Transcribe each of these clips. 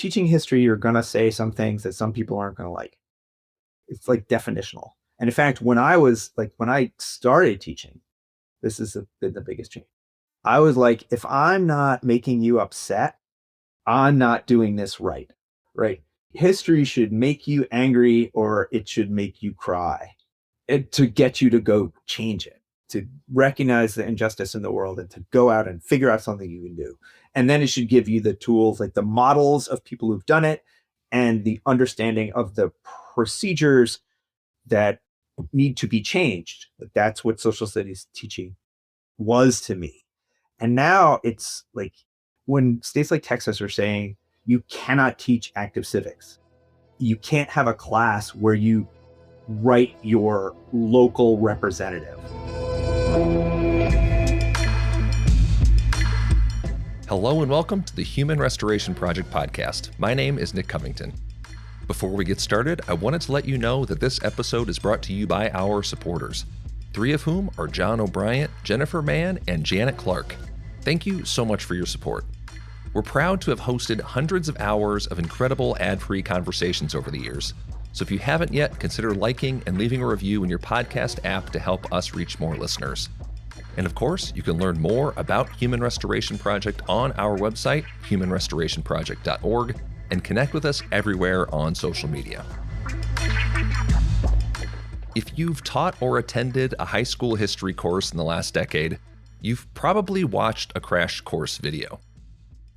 teaching history, you're going to say some things that some people aren't going to like. It's like definitional. And in fact, when I started teaching, this is the biggest change. I was like, if I'm not making you upset, I'm not doing this right. Right. History should make you angry or it should make you cry to get you to go change it, to recognize the injustice in the world and to go out and figure out something you can do. And then it should give you the tools, like the models of people who've done it and the understanding of the procedures that need to be changed. That's what social studies teaching was to me. And now it's like when states like Texas are saying you cannot teach active civics, you can't have a class where you write your local representative. Hello and welcome to the Human Restoration Project podcast. My name is Nick Covington. Before we get started, I wanted to let you know that this episode is brought to you by our supporters, three of whom are John O'Brien, Jennifer Mann, and Janet Clark. Thank you so much for your support. We're proud to have hosted hundreds of hours of incredible ad-free conversations over the years. So if you haven't yet, consider liking and leaving a review in your podcast app to help us reach more listeners. And of course, you can learn more about Human Restoration Project on our website, humanrestorationproject.org, and connect with us everywhere on social media. If you've taught or attended a high school history course in the last decade, you've probably watched a crash course video.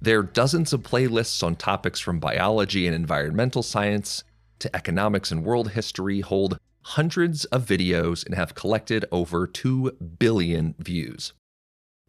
There are dozens of playlists on topics from biology and environmental science to economics and world history, hold hundreds of videos and have collected over 2 billion views.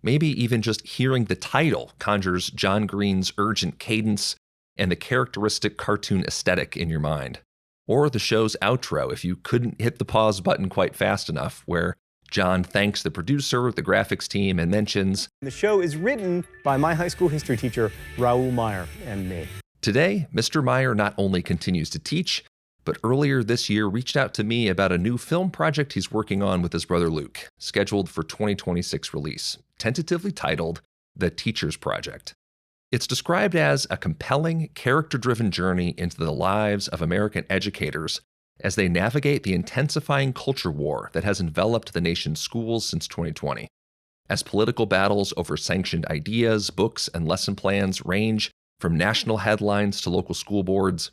Maybe even just hearing the title conjures John Green's urgent cadence and the characteristic cartoon aesthetic in your mind. Or the show's outro if you couldn't hit the pause button quite fast enough, where John thanks the producer, the graphics team, and mentions, "The show is written by my high school history teacher, Raoul Meyer, and me." Today, Mr. Meyer not only continues to teach, but earlier this year reached out to me about a new film project he's working on with his brother Luke, scheduled for 2026 release, tentatively titled The Teacher's Project. It's described as a compelling, character-driven journey into the lives of American educators as they navigate the intensifying culture war that has enveloped the nation's schools since 2020. As political battles over sanctioned ideas, books, and lesson plans range from national headlines to local school boards,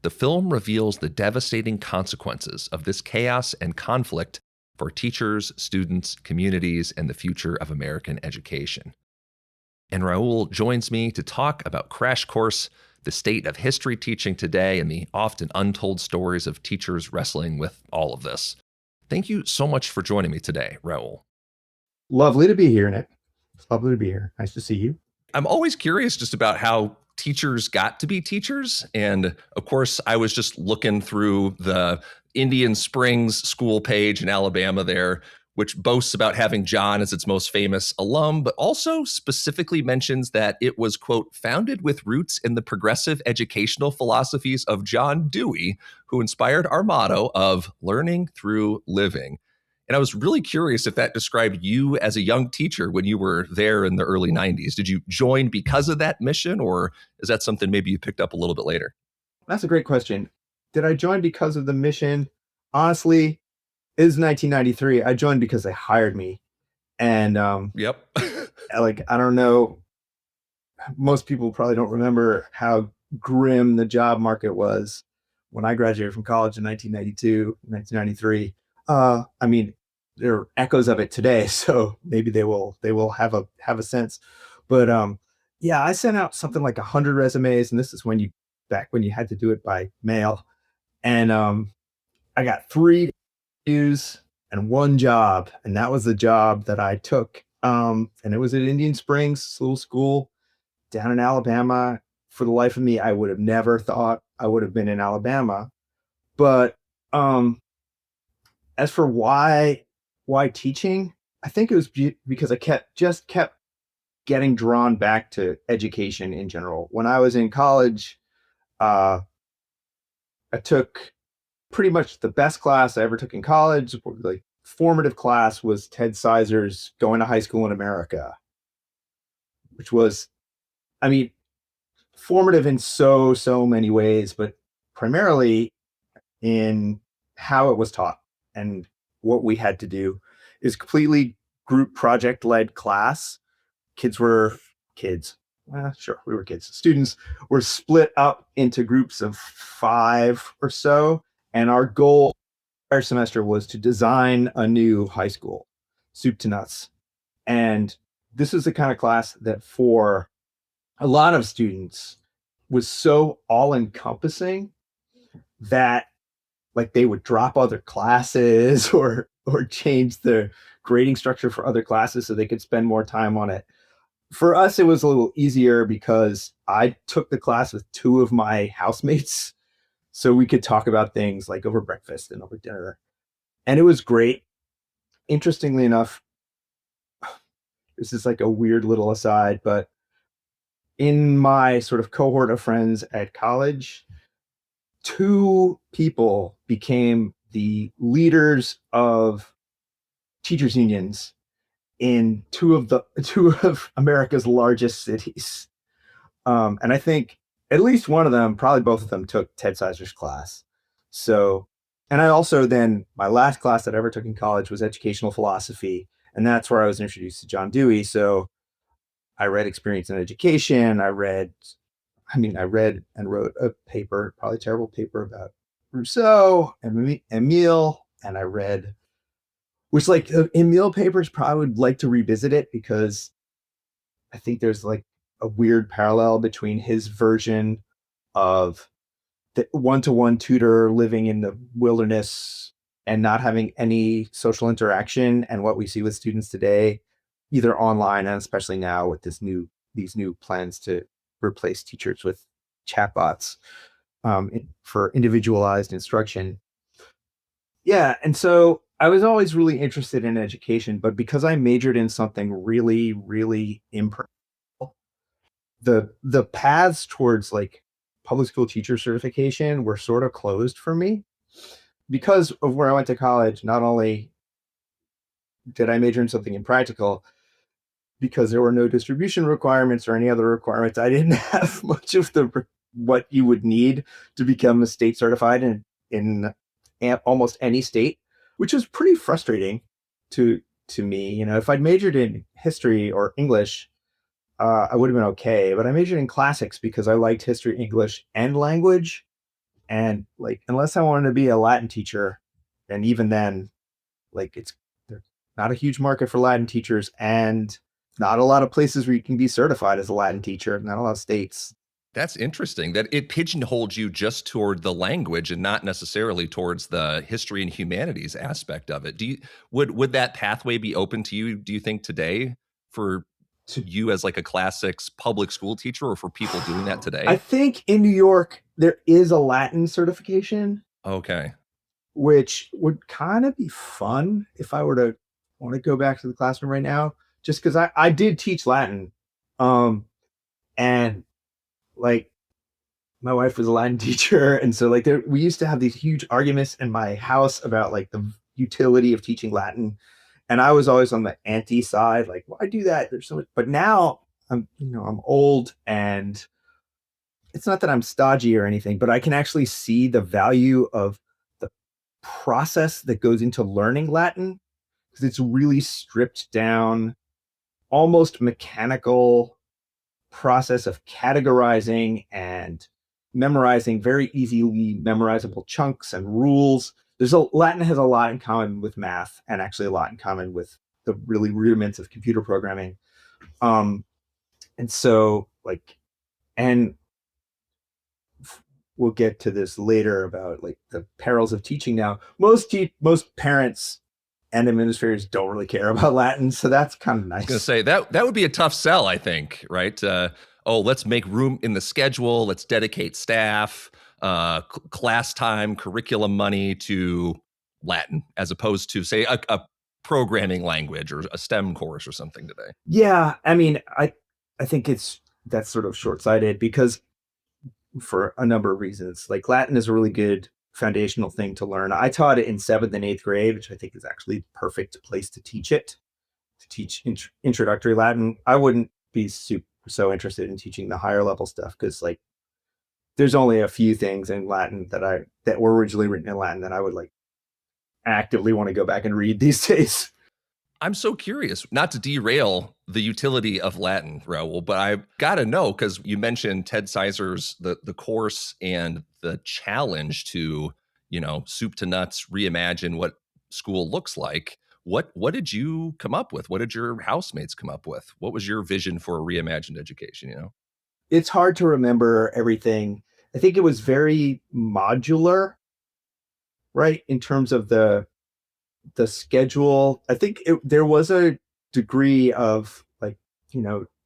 the film reveals the devastating consequences of this chaos and conflict for teachers, students, communities, and the future of American education. And Raoul joins me to talk about Crash Course, the state of history teaching today, and the often untold stories of teachers wrestling with all of this. Thank you so much for joining me today, Raoul. Lovely to be here, Nick. It's lovely to be here. Nice to see you. I'm always curious just about how teachers got to be teachers. And of course, I was just looking through the Indian Springs school page in Alabama there, which boasts about having John as its most famous alum, but also specifically mentions that it was, quote, founded with roots in the progressive educational philosophies of John Dewey, who inspired our motto of learning through living. And I was really curious if that described you as a young teacher when you were there in the early 90s. Did you join because of that mission, or is that something maybe you picked up a little bit later? That's a great question. Did I join because of the mission? Honestly, it was 1993. I joined because they hired me. And Yep. I don't know, most people probably don't remember how grim the job market was when I graduated from college in 1992, 1993. I mean, there are echoes of it today, so maybe they will have a sense. But yeah, I sent out something like 100 resumes, and this is back when you had to do it by mail. And I got 3 interviews and 1 job, and that was the job that I took. And it was at Indian Springs little school down in Alabama. For the life of me, I would have never thought I would have been in Alabama. But as for why teaching, I think it was because I kept getting drawn back to education in general. When I was in college, I took pretty much the best class I ever took in college. Like formative class was Ted Sizer's Going to High School in America, which was, I mean, formative in so many ways, but primarily in how it was taught. And what we had to do is completely group project led class. Kids were kids. Sure, we were kids. Students were split up into groups of 5 or so. And our goal our semester was to design a new high school, soup to nuts. And this is the kind of class that for a lot of students was so all encompassing that like they would drop other classes or change the grading structure for other classes so they could spend more time on it. For us, it was a little easier because I took the class with 2 of my housemates, so we could talk about things like over breakfast and over dinner. And it was great. Interestingly enough, this is like a weird little aside, but in my sort of cohort of friends at college, 2 people became the leaders of teachers unions in two of America's largest cities. And I think at least one of them, probably both of them, took Ted Sizer's class. So, and I also then, my last class that I ever took in college was educational philosophy. And that's where I was introduced to John Dewey. So I read Experience in Education. I read and wrote a paper, probably a terrible paper about Rousseau and Emile. And I read, which like Emile papers, probably would like to revisit it because I think there's like a weird parallel between his version of the one-to-one tutor living in the wilderness and not having any social interaction and what we see with students today, either online and especially now with these new plans to replace teachers with chatbots for individualized instruction. Yeah, and so I was always really interested in education, but because I majored in something really impractical, the paths towards like public school teacher certification were sort of closed for me because of where I went to college. Not only did I major in something impractical, because there were no distribution requirements or any other requirements, I didn't have much of the what you would need to become a state certified in almost any state, which was pretty frustrating to me. You know, if I'd majored in history or English, I would have been okay. But I majored in classics because I liked history, English, and language. And like, unless I wanted to be a Latin teacher, and even then, like, it's there's not a huge market for Latin teachers, and not a lot of places where you can be certified as a Latin teacher. Not a lot of states. That's interesting that it pigeonholed you just toward the language and not necessarily towards the history and humanities aspect of it. Would that pathway be open to you, do you think, today for you as like a classics public school teacher or for people doing that today? I think in New York, there is a Latin certification. Okay. Which would kind of be fun if I were to want to go back to the classroom right now, just because I did teach Latin. And like my wife was a Latin teacher. And so like we used to have these huge arguments in my house about like the utility of teaching Latin. And I was always on the anti side, like, why do that? There's so much, but now I'm old, and it's not that I'm stodgy or anything, but I can actually see the value of the process that goes into learning Latin, because it's really stripped down, almost mechanical process of categorizing and memorizing very easily memorizable chunks and rules. Latin has a lot in common with math, and actually a lot in common with the really rudiments of computer programming. And so like, and we'll get to this later about like the perils of teaching now. Most parents and administrators don't really care about Latin, so that's kind of nice. I was going to say that would be a tough sell, I think, right? Let's make room in the schedule. Let's dedicate staff, class time, curriculum money to Latin, as opposed to, say, a programming language or a STEM course or something today. Yeah, I mean, I think that's sort of short-sighted, because for a number of reasons. Like Latin is a really good foundational thing to learn. I taught it in 7th and 8th grade, which I think is actually the perfect place to teach it, to teach introductory Latin. I wouldn't be so interested in teaching the higher level stuff because like there's only a few things in Latin that were originally written in Latin that I would like actively want to go back and read these days. I'm so curious, not to derail the utility of Latin, Raoul, but I've got to know because you mentioned Ted Sizer's the course and the challenge to, soup to nuts, reimagine what school looks like. What did you come up with? What did your housemates come up with? What was your vision for a reimagined education? It's hard to remember everything. I think it was very modular, right? In terms of the schedule. I think there was a degree of like,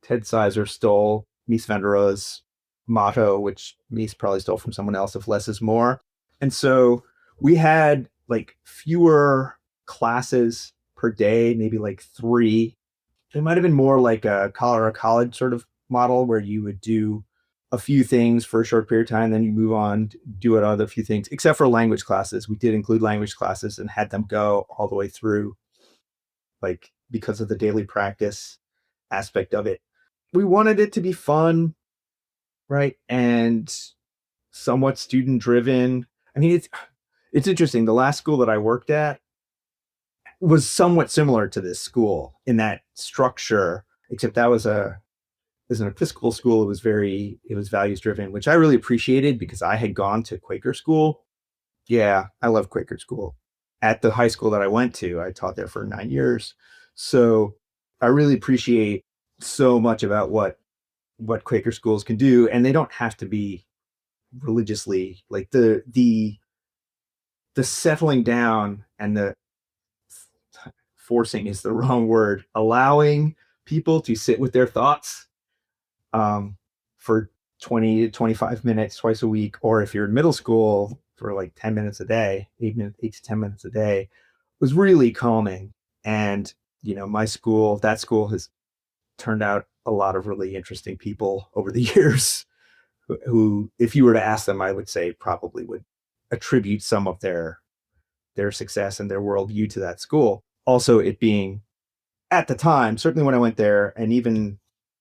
Ted Sizer stole Mies van der Rohe's motto, which Mies probably stole from someone else, if less is more. And so we had like fewer classes per day, maybe like three. It might have been more like a Colorado College sort of model where you would do a few things for a short period of time, then you move on, do another few things, except for language classes. We did include language classes and had them go all the way through, like because of the daily practice aspect of it. We wanted it to be fun, right? And somewhat student driven. I mean, it's interesting. The last school that I worked at was somewhat similar to this school in that structure, except that was as an Episcopal school, it was values driven, which I really appreciated because I had gone to Quaker school. Yeah, I love Quaker school. At the high school that I went to, I taught there for 9 years. So I really appreciate so much about what Quaker schools can do. And they don't have to be religiously like the settling down and the forcing is the wrong word, allowing people to sit with their thoughts for 20 to 25 minutes twice a week, or if you're in middle school for like 10 minutes a day, 8 to 10 minutes a day, was really calming. And, that school has turned out a lot of really interesting people over the years who, if you were to ask them, I would say probably would attribute some of their success and their worldview to that school. Also, it being at the time, certainly when I went there, and even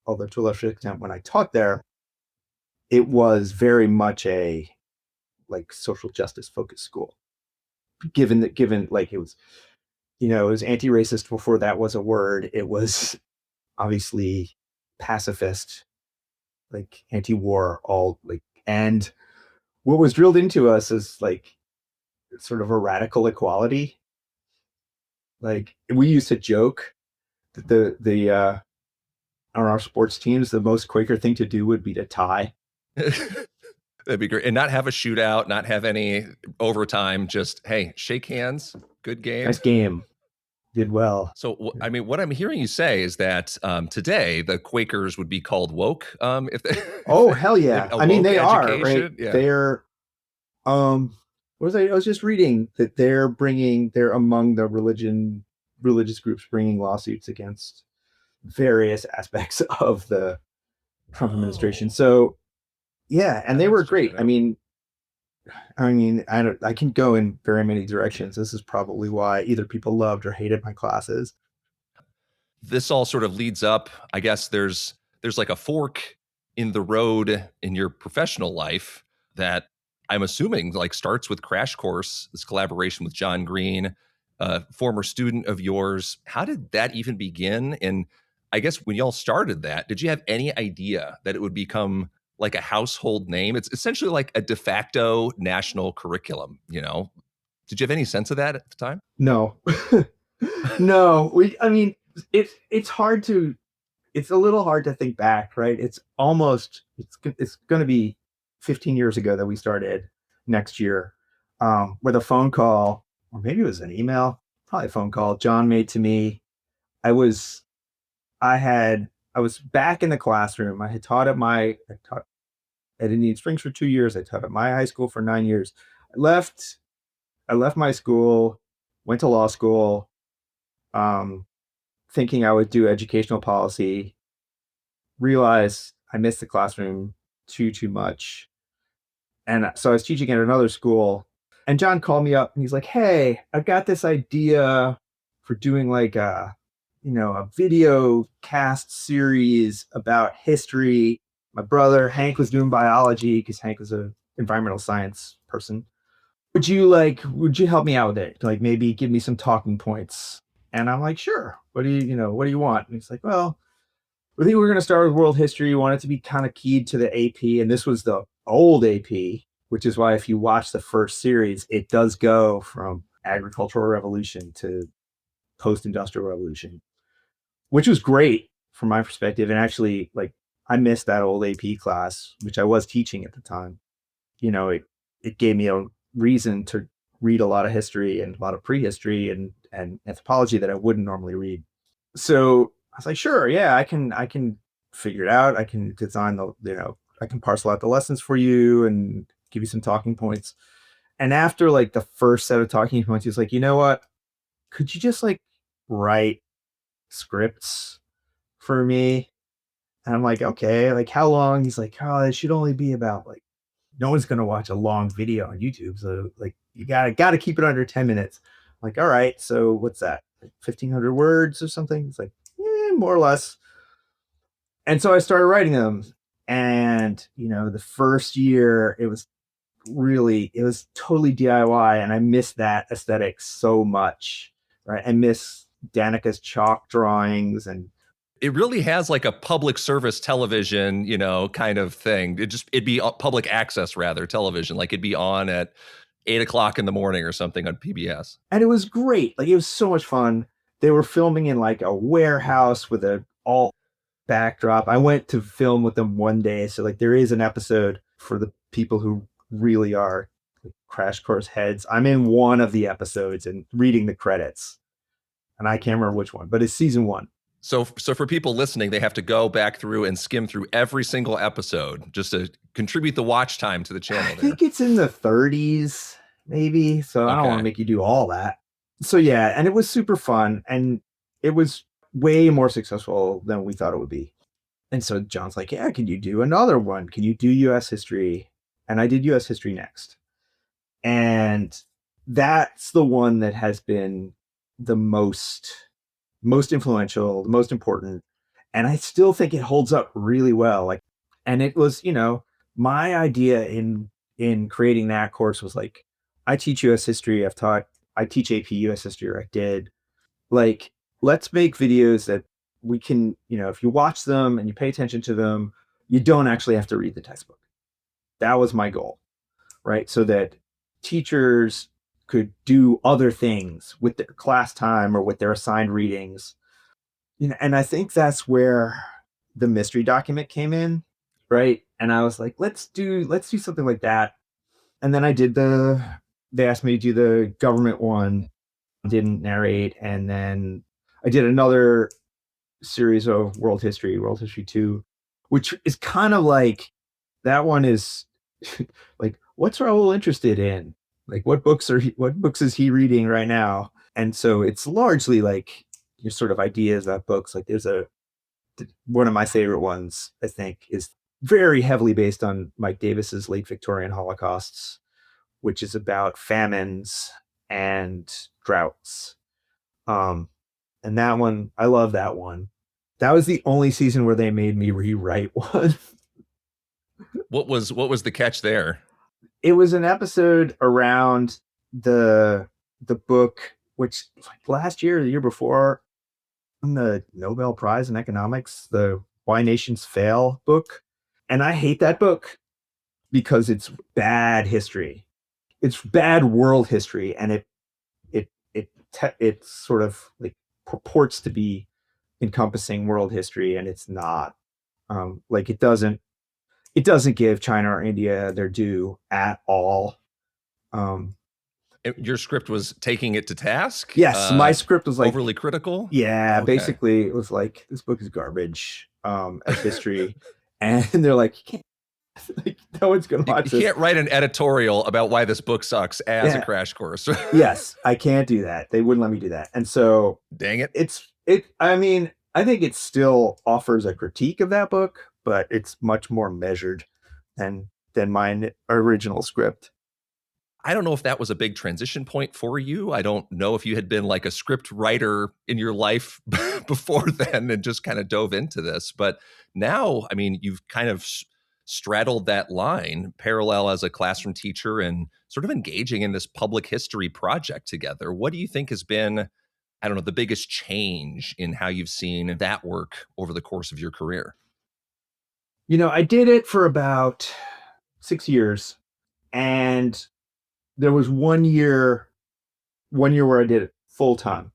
although to a lesser extent when I taught there, it was very much a like social justice focused school. Given like it was, it was anti-racist before that was a word. It was obviously pacifist, like anti-war, all like, and what was drilled into us is like sort of a radical equality. Like we used to joke that the on our sports teams, the most Quaker thing to do would be to tie. That'd be great. And not have a shootout, not have any overtime, just, hey, shake hands, good game. Nice game. Did well. So, I mean, what I'm hearing you say is that today the Quakers would be called woke. If they, oh, hell yeah. I mean, they are, right? Yeah. They're, what was I was just reading that they're among the religious groups bringing lawsuits against various aspects of the Trump administration. So, yeah, and they were great. I mean, I can go in very many directions. This is probably why either people loved or hated my classes. This all sort of leads up. I guess there's like a fork in the road in your professional life that I'm assuming like starts with Crash Course, this collaboration with John Green, a former student of yours. How did that even begin? And I guess when y'all started that, did you have any idea that it would become like a household name? It's essentially like a de facto national curriculum, Did you have any sense of that at the time? No. No. It's hard to, it's a little hard to think back, right? It's going to be 15 years ago that we started next year, with a phone call, or maybe it was an email, probably a phone call John made to me. I was back in the classroom. I had taught at Indian Springs for 2 years. I taught at my high school for 9 years. I left my school, went to law school, thinking I would do educational policy, realized I missed the classroom too much. And so I was teaching at another school, and John called me up and he's like, hey, I've got this idea for doing like a a video cast series about history. My brother Hank was doing biology because Hank was a environmental science person. Would you help me out with it? Like maybe give me some talking points. And I'm like, sure. What do you want? And he's like, well, I think we're going to start with world history. We want it to be kind of keyed to the AP. And this was the old AP, which is why if you watch the first series, it does go from agricultural revolution to post-industrial revolution, which was great from my perspective. And actually, like, I missed that old AP class, which I was teaching at the time. It gave me a reason to read a lot of history and a lot of prehistory and anthropology that I wouldn't normally read. So I was like, sure, yeah, I can figure it out. I can design I can parcel out the lessons for you and give you some talking points. And after like the first set of talking points, he was like, you know what? Could you just like write scripts for me? And I'm like, okay, like how long? He's like, oh, it should only be about like no one's gonna watch a long video on YouTube. So like you gotta keep it under 10 minutes. I'm like, all right, so what's that? Like 1,500 words or something? It's like, more or less. And so I started writing them. And the first year it was totally DIY, and I miss that aesthetic so much. Right. I miss Danica's chalk drawings and It really has like a public service television, kind of thing. It'd be public access rather television. Like it'd be on at 8 o'clock in the morning or something on PBS. and it was great. Like it was so much fun. They were filming in like a warehouse with a all backdrop. I went to film with them one day, so like there is an episode for the people who really are like, crash course heads. I'm in one of the episodes and reading the credits, and I can't remember which one, but it's season 1. So for people listening, they have to go back through and skim through every single episode just to contribute the watch time to the channel. I think it's in the 30s, maybe. So I don't want to make you do all that. So yeah, and it was super fun, and it was way more successful than we thought it would be. And so John's like, yeah, can you do another one? Can you do US history? And I did US history next. And that's the one that has been the most influential, the most important. And I still think it holds up really well. Like, and it was, my idea in creating that course was like, I teach US history. I teach AP US history, or I did. Like, let's make videos that we can, if you watch them and you pay attention to them, you don't actually have to read the textbook. That was my goal, right? So that teachers could do other things with their class time or with their assigned readings. And I think that's where the mystery document came in, right? And I was like, let's do something like that. And then they asked me to do the government one, didn't narrate, and then I did another series of World History 2, which is kind of like, that one is like, what's Raoul interested in? Like what books is he reading right now? And so it's largely like your sort of ideas about books. Like there's one of my favorite ones, I think, is very heavily based on Mike Davis's Late Victorian Holocausts, which is about famines and droughts. And that one, I love that one. That was the only season where they made me rewrite one. What was the catch there? It was an episode around the book, which like last year or the year before, won the Nobel Prize in Economics, the Why Nations Fail book. And I hate that book because it's bad history. It's bad world history, and it sort of like purports to be encompassing world history, and it's not. Like it doesn't give China or India their due at all. Your script was taking it to task? Yes, my script was like overly critical. Yeah, okay. Basically it was like, this book is garbage as history, and they're like, you can't. Like, no one's gonna watch this. You can't write an editorial about why this book sucks as a crash course. Yes, I can't do that. They wouldn't let me do that, and so dang it. I mean, I think it still offers a critique of that book, but it's much more measured than my original script. I don't know if that was a big transition point for you. I don't know if you had been like a script writer in your life before then and just kind of dove into this. But now, I mean, you've kind of straddled that line parallel as a classroom teacher and sort of engaging in this public history project together. What do you think has been, I don't know, the biggest change in how you've seen that work over the course of your career? I did it for about 6 years, and there was one year where I did it full time,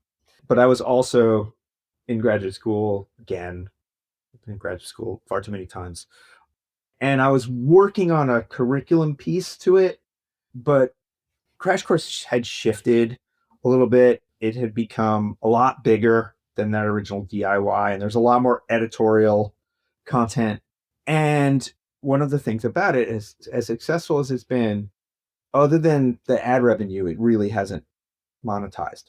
but I was also in graduate school again. I've been in graduate school far too many times, and I was working on a curriculum piece to it, but Crash Course had shifted a little bit. It had become a lot bigger than that original DIY, and there's a lot more editorial content. And one of the things about it is, as successful as it's been, other than the ad revenue, it really hasn't monetized,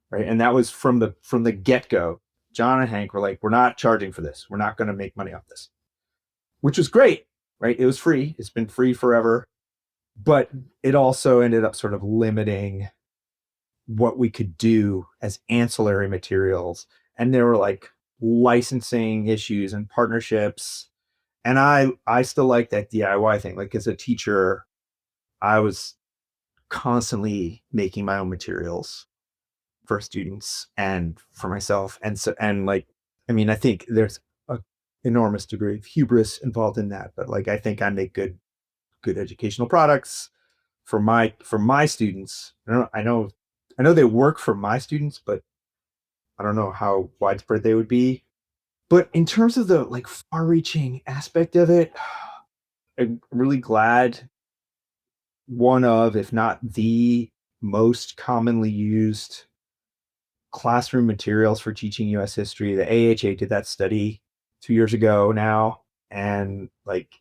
right? And that was from the get go. John and Hank were like, "We're not charging for this. We're not going to make money off this," which was great, right? It was free. It's been free forever, but it also ended up sort of limiting what we could do as ancillary materials. And there were like licensing issues and partnerships. And I still like that DIY thing. Like as a teacher, I was constantly making my own materials for students and for myself. And so, and like, I mean, I think there's a enormous degree of hubris involved in that, but like, I think I make good educational products for my students. I know they work for my students, but I don't know how widespread they would be. But in terms of the like far-reaching aspect of it, I'm really glad one of, if not the most commonly used classroom materials for teaching US history. The AHA did that study 2 years ago now. And like,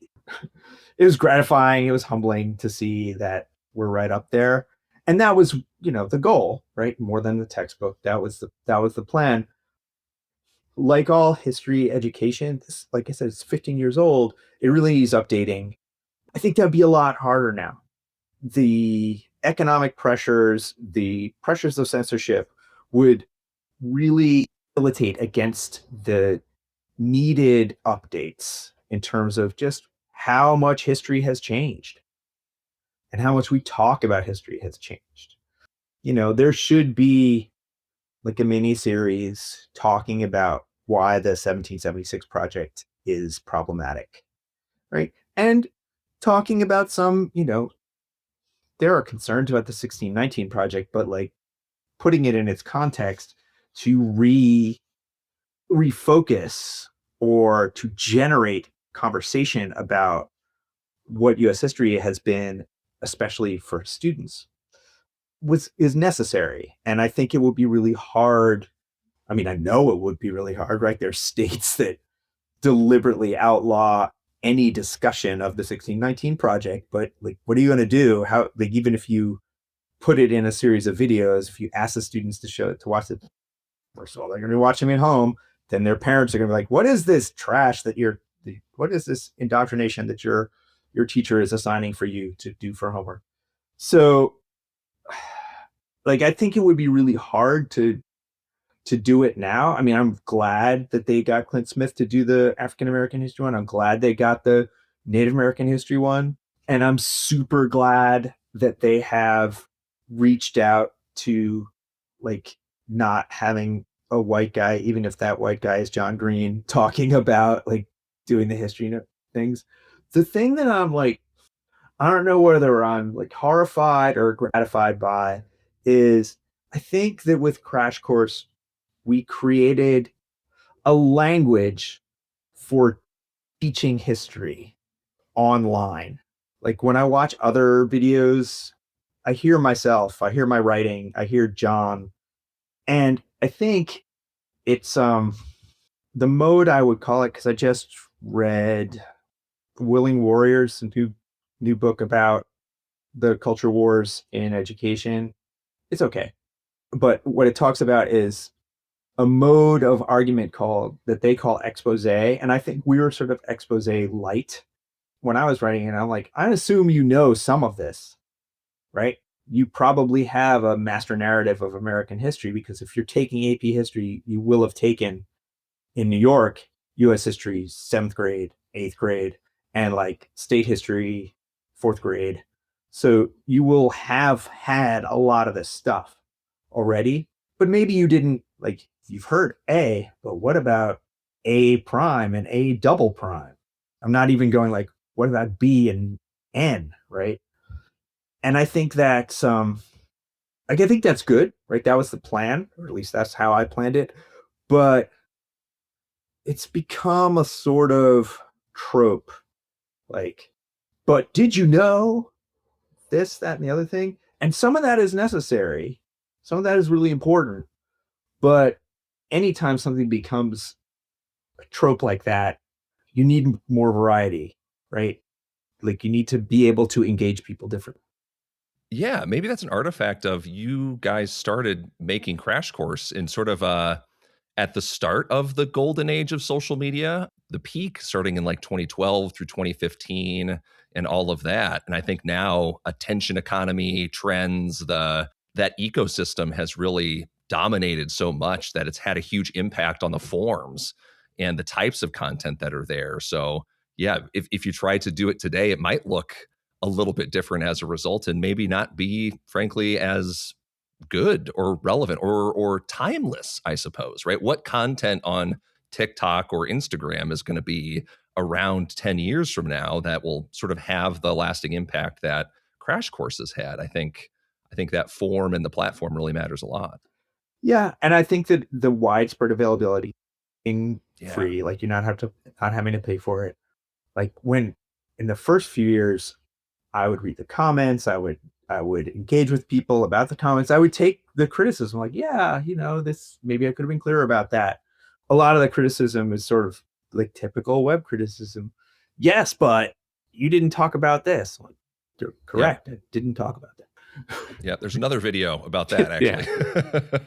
it was gratifying. It was humbling to see that we're right up there. And that was, the goal, right? More than the textbook. That was the plan. Like all history education, this, like I said, it's 15 years old. It really needs updating. I think that'd be a lot harder now. The economic pressures, the pressures of censorship would really militate against the needed updates in terms of just how much history has changed and how much we talk about history has changed. There should be like a mini series talking about why the 1776 project is problematic, right? And talking about some, there are concerns about the 1619 project, but like putting it in its context to refocus or to generate conversation about what US history has been, especially for students, is necessary. And I think it would be really hard. I mean, I know it would be really hard, right? There's states that deliberately outlaw any discussion of the 1619 project, but like, what are you going to do? How, like, even if you put it in a series of videos, if you ask the students to watch it, first of all, they're going to be watching at home. Then their parents are going to be like, what is this trash what is this indoctrination that your teacher is assigning for you to do for homework? So like, I think it would be really hard to do it now. I mean, I'm glad that they got Clint Smith to do the African American history one. I'm glad they got the Native American history one. And I'm super glad that they have reached out to like not having a white guy, even if that white guy is John Green, talking about like doing the history things. The thing that I'm like, I don't know whether I'm like horrified or gratified by is I think that with Crash Course, we created a language for teaching history online. Like when I watch other videos, I hear myself, I hear my writing, I hear John, and I think it's the mode I would call it, because I just read Willing Warriors, a new book about the culture wars in education. It's okay. But what it talks about is a mode of argument that they call expose. And I think we were sort of expose light when I was writing it. I'm like, I assume you know some of this. right? You probably have a master narrative of American history, because if you're taking AP history, you will have taken in New York US history 7th grade, 8th grade, and like state history 4th grade. So you will have had a lot of this stuff already, but maybe you didn't, like, you've heard A, but what about A prime and A double prime? I'm not even going like, what about B and N, right? And I think that like, I think that's good, right? That was the plan, or at least that's how I planned it. But it's become a sort of trope. Like, but did you know this, that, and the other thing? And some of that is necessary. Some of that is really important. But anytime something becomes a trope like that, you need more variety, right? Like, you need to be able to engage people differently. Yeah, maybe that's an artifact of you guys started making Crash Course in sort of at the start of the golden age of social media, the peak starting in like 2012 through 2015 and all of that. And I think now attention economy trends, the that ecosystem has really dominated so much that it's had a huge impact on the forms and the types of content that are there. So yeah, if you try to do it today, it might look a little bit different as a result and maybe not be, frankly, as good or relevant or timeless, I suppose, right? What content on TikTok or Instagram is going to be around 10 years from now that will sort of have the lasting impact that Crash Courses had? I think that form and the platform really matters a lot. Yeah, and I think that the widespread availability, being Yeah. free, like, you're not having to pay for it. Like, when in the first few years, I would read the comments, I would engage with people about the comments. I would take the criticism like, yeah, this, maybe I could have been clearer about that. A lot of the criticism is sort of like typical web criticism. Yes, but you didn't talk about this. Like, you're Yep. correct. I didn't talk about that. Yeah. There's another video about that, Yeah. actually.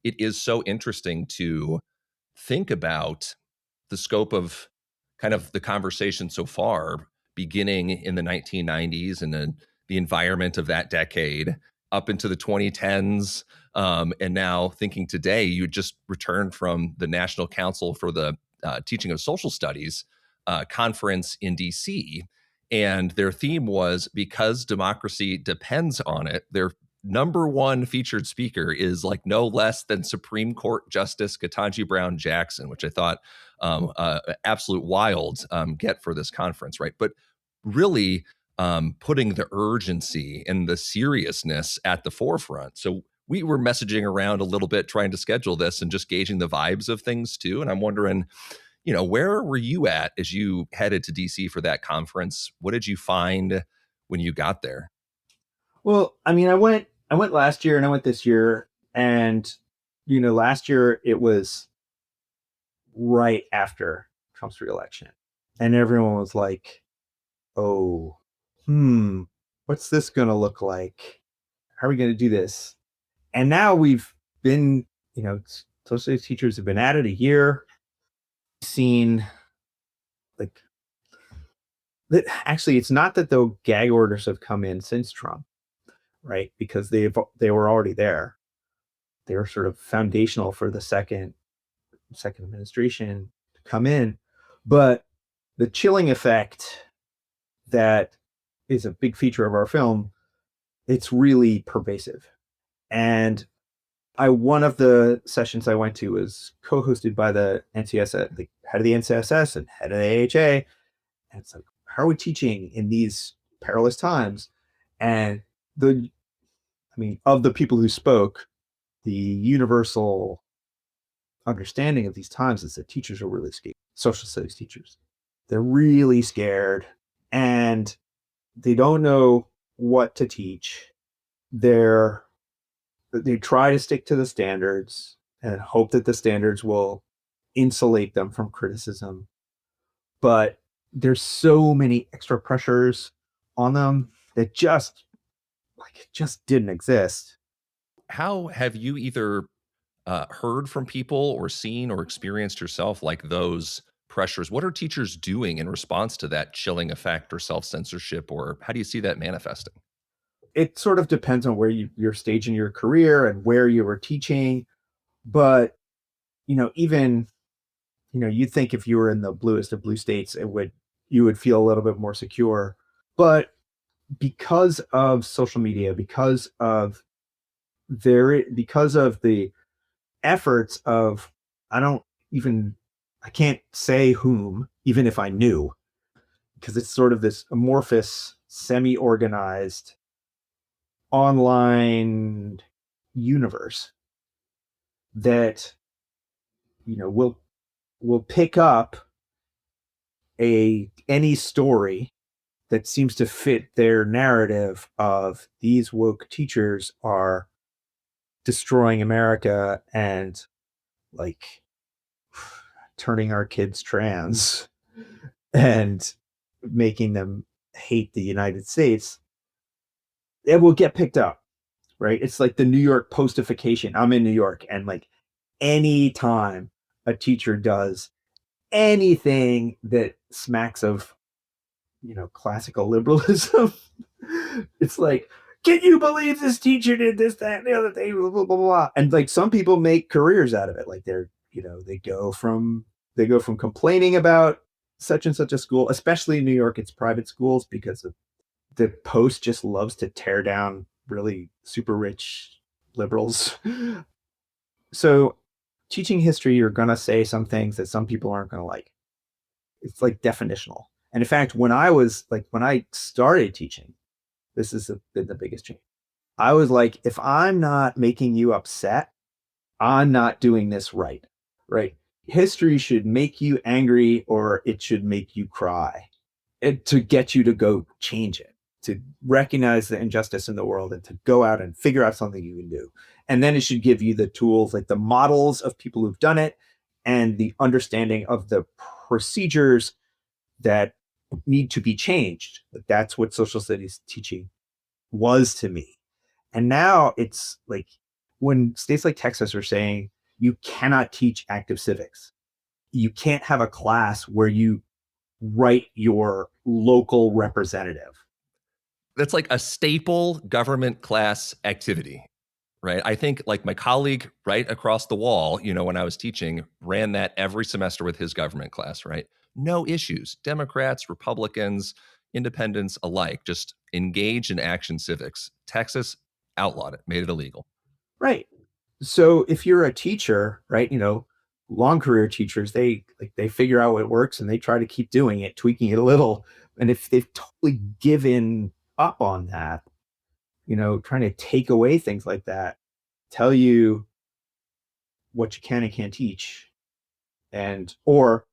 It is so interesting to think about the scope of kind of the conversation so far, beginning in the 1990s and then the environment of that decade up into the 2010s. And now thinking today, you just returned from the National Council for the Teaching of Social Studies conference in DC. And their theme was because democracy depends on it. Their number one featured speaker is like no less than Supreme Court Justice Ketanji Brown Jackson, which I thought absolute wild get for this conference, right? But really putting the urgency and the seriousness at the forefront. So we were messaging around a little bit trying to schedule this and just gauging the vibes of things too. And I'm wondering, where were you at as you headed to DC for that conference? What did you find when you got there? Well, I mean, I went last year and I went this year, and last year it was right after Trump's reelection, and everyone was like, "Oh, hmm, what's this going to look like? How are we going to do this?" And now we've been, social studies teachers have been at it a year, seen like that. Actually, it's not that the gag orders have come in since Trump, right? Because they were already there. They were sort of foundational for the second administration to come in. But the chilling effect that is a big feature of our film, it's really pervasive. And one of the sessions I went to was co-hosted by the NCSS, the head of the NCSS and head of the AHA. And it's like, how are we teaching in these perilous times? And of the people who spoke, the universal understanding of these times is that teachers are really scared. Social studies teachers, they're really scared, and they don't know what to teach. They're they try to stick to the standards and hope that the standards will insulate them from criticism. But there's so many extra pressures on them that just didn't exist. How have you either heard from people or seen or experienced yourself like those pressures? What are teachers doing in response to that chilling effect or self censorship, or how do you see that manifesting? it sort of depends on where your stage in your career and where you were teaching. But, even, you'd think if you were in the bluest of blue states, you would feel a little bit more secure. But because of social media, because of the efforts of, I don't even, I can't say whom, even if I knew, because it's sort of this amorphous, semi-organized online universe that will pick up any story that seems to fit their narrative of these woke teachers are destroying America and like turning our kids trans and making them hate the United States. It will get picked up, right? It's like the New York postification. I'm in New York, and like any time a teacher does anything that smacks of classical liberalism, it's like, can you believe this teacher did this, that, and the other thing, blah, blah, blah, blah. And like some people make careers out of it. Like they go from complaining about such and such a school, especially in New York, it's private schools, because the Post just loves to tear down really super rich liberals. So teaching history, you're going to say some things that some people aren't going to like. It's like definitional. And in fact, when I started teaching, this has been the biggest change. I was like, if I'm not making you upset, I'm not doing this right. Right. History should make you angry, or it should make you cry, to get you to go change it, to recognize the injustice in the world, and to go out and figure out something you can do. And then it should give you the tools, like the models of people who've done it and the understanding of the procedures that need to be changed. Like that's what social studies teaching was to me. And now it's like when states like Texas are saying you cannot teach active civics, you can't have a class where you write your local representative. That's like a staple government class activity, right? I think like my colleague right across the wall, when I was teaching, ran that every semester with his government class, right? No issues. Democrats, Republicans, independents alike, just engage in action civics. Texas outlawed it, made it illegal. Right. So if you're a teacher, right, long career teachers, they figure out what works and they try to keep doing it, tweaking it a little. And if they've totally given up on that, trying to take away things like that, tell you what you can and can't teach, or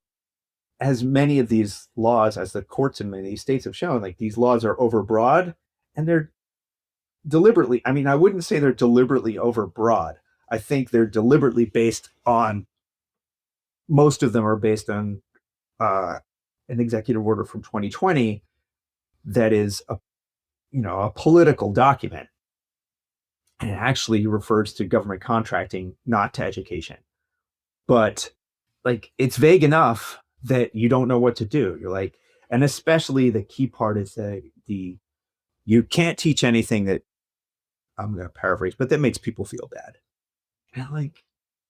as many of these laws, as the courts in many of these states have shown, like these laws are overbroad, and they're deliberately, I mean, I wouldn't say they're deliberately overbroad. I think they're deliberately based on, most of them are based on an executive order from 2020 that is a political document, and it actually refers to government contracting, not to education. But like it's vague enough that you don't know what to do. You're like, and especially the key part is that you can't teach anything that, I'm going to paraphrase, but that makes people feel bad. And like,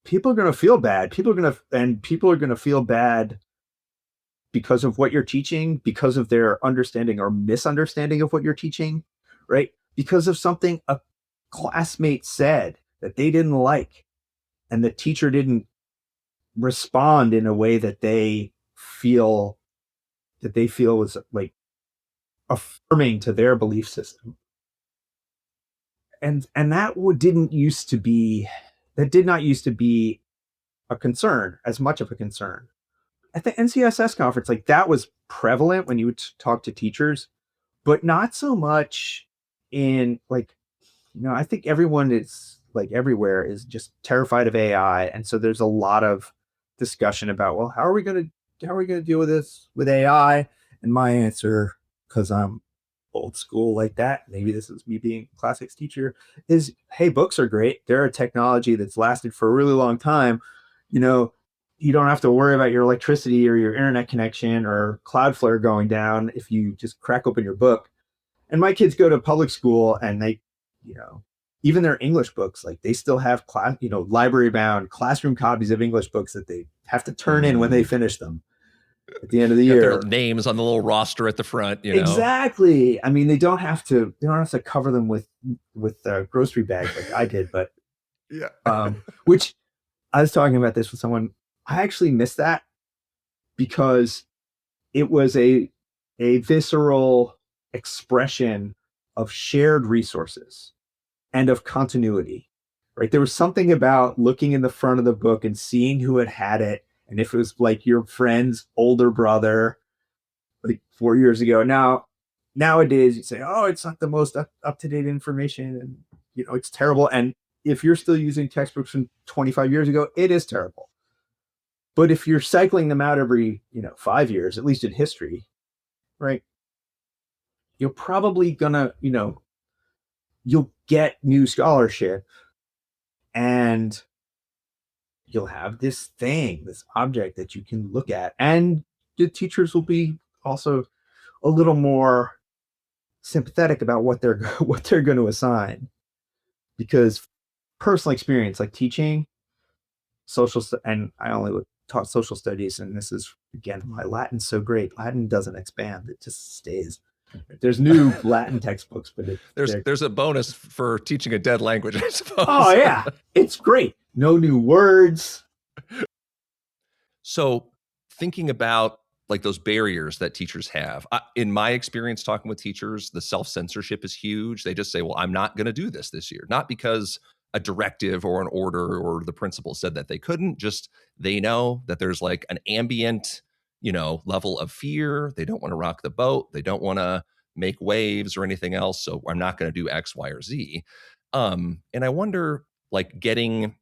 people are going to feel bad. People are going to feel bad because of what you're teaching, because of their understanding or misunderstanding of what you're teaching, right? Because of something a classmate said that they didn't like, and the teacher didn't respond in a way that they feel was like affirming to their belief system. And that did not used to be a concern, as much of a concern. At the NCSS conference, like that was prevalent when you would talk to teachers, but not so much in like, I think everyone is like everywhere is just terrified of AI. And so there's a lot of discussion about, well, how are we going to deal with this with AI? And my answer, because I'm old school like that, maybe this is me being a classics teacher, is, hey, books are great. They're a technology that's lasted for a really long time. You don't have to worry about your electricity or your internet connection or Cloudflare going down if you just crack open your book. And my kids go to public school and they, you know, even their English books, like they still have class, library bound classroom copies of English books that they have to turn in when they finish them at the end of the Got their year. names on the little roster at the front, Exactly. I mean, they don't have to cover them with grocery bags like I did, but Yeah. which I was talking about this with someone. I actually miss that because it was a visceral expression of shared resources and of continuity, right? There was something about looking in the front of the book and seeing who had it, and if it was like your friend's older brother, like 4 years ago. Nowadays, you say, "Oh, it's not the most up to date information, and it's terrible." And if you're still using textbooks from 25 years ago, it is terrible. But if you're cycling them out every 5 years, at least in history, right? You're probably gonna you'll get new scholarship, and you'll have this thing, this object that you can look at, and the teachers will be also a little more sympathetic about what they're what they're going to assign, because personal experience, like teaching and I only taught social studies, and this is again why Latin's so great. Latin doesn't expand; it just stays. There's new Latin textbooks, but there's a bonus for teaching a dead language, I suppose. Oh yeah, it's great. No new words. So thinking about like those barriers that teachers have, in my experience talking with teachers, the self-censorship is huge. They just say, well, I'm not going to do this year. Not because a directive or an order or the principal said that they couldn't, just they know that there's like an ambient, level of fear. They don't want to rock the boat. They don't want to make waves or anything else. So I'm not going to do X, Y, or Z. And I wonder, like, getting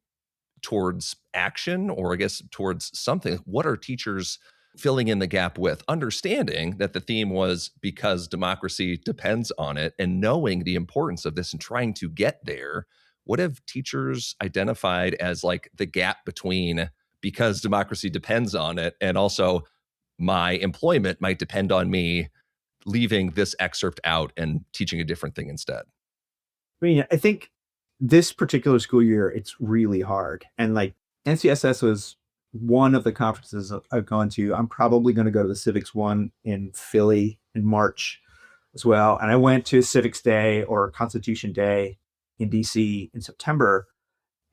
towards action, or I guess towards something, what are teachers filling in the gap with, understanding that the theme was because democracy depends on it, and knowing the importance of this and trying to get there? What have teachers identified as like the gap between because democracy depends on it and also my employment might depend on me leaving this excerpt out and teaching a different thing instead? I mean, I think this particular school year, it's really hard. And like NCSS was one of the conferences I've gone to. I'm probably going to go to the Civics one in Philly in March as well. And I went to Civics Day or Constitution Day in DC in September.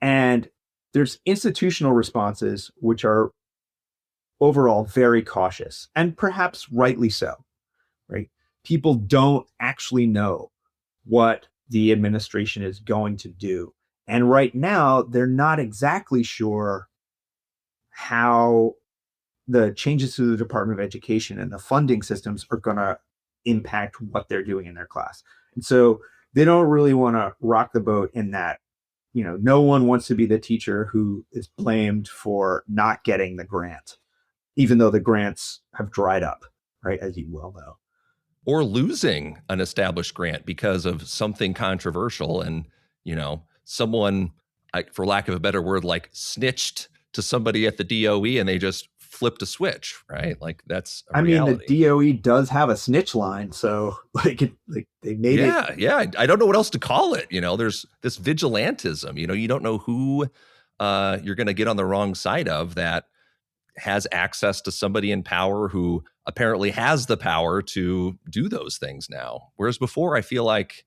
And there's institutional responses, which are overall very cautious, and perhaps rightly so, right? People don't actually know what the administration is going to do. And right now, they're not exactly sure how the changes to the Department of Education and the funding systems are going to impact what they're doing in their class. And so they don't really want to rock the boat in that. No one wants to be the teacher who is blamed for not getting the grant, even though the grants have dried up, right? As you well know. Or losing an established grant because of something controversial, and someone, for lack of a better word, like snitched to somebody at the DOE and they just flipped a switch, right? Like that's a reality. The DOE does have a snitch line, so they made it. Yeah. I don't know what else to call it. There's this vigilantism. You don't know who you're going to get on the wrong side of that has access to somebody in power who apparently has the power to do those things now. Whereas before, I feel like,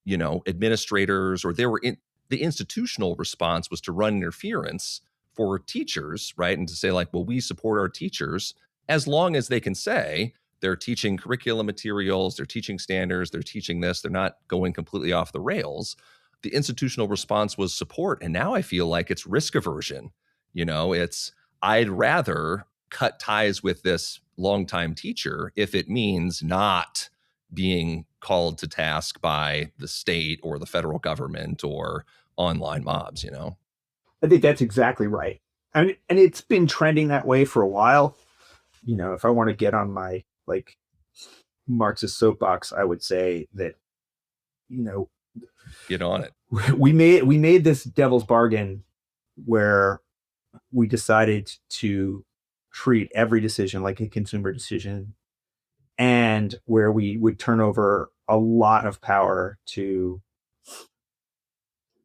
administrators, or the institutional response was to run interference for teachers, right? And to say like, well, we support our teachers as long as they can say they're teaching curriculum materials, they're teaching standards, they're teaching this, they're not going completely off the rails. The institutional response was support. And now I feel like it's risk aversion. It's, I'd rather cut ties with this longtime teacher if it means not being called to task by the state or the federal government or online mobs, I think that's exactly right. And it's been trending that way for a while. If I want to get on my like Marxist soapbox, I would say that, get on it. We made this devil's bargain where we decided to treat every decision like a consumer decision, and where we would turn over a lot of power to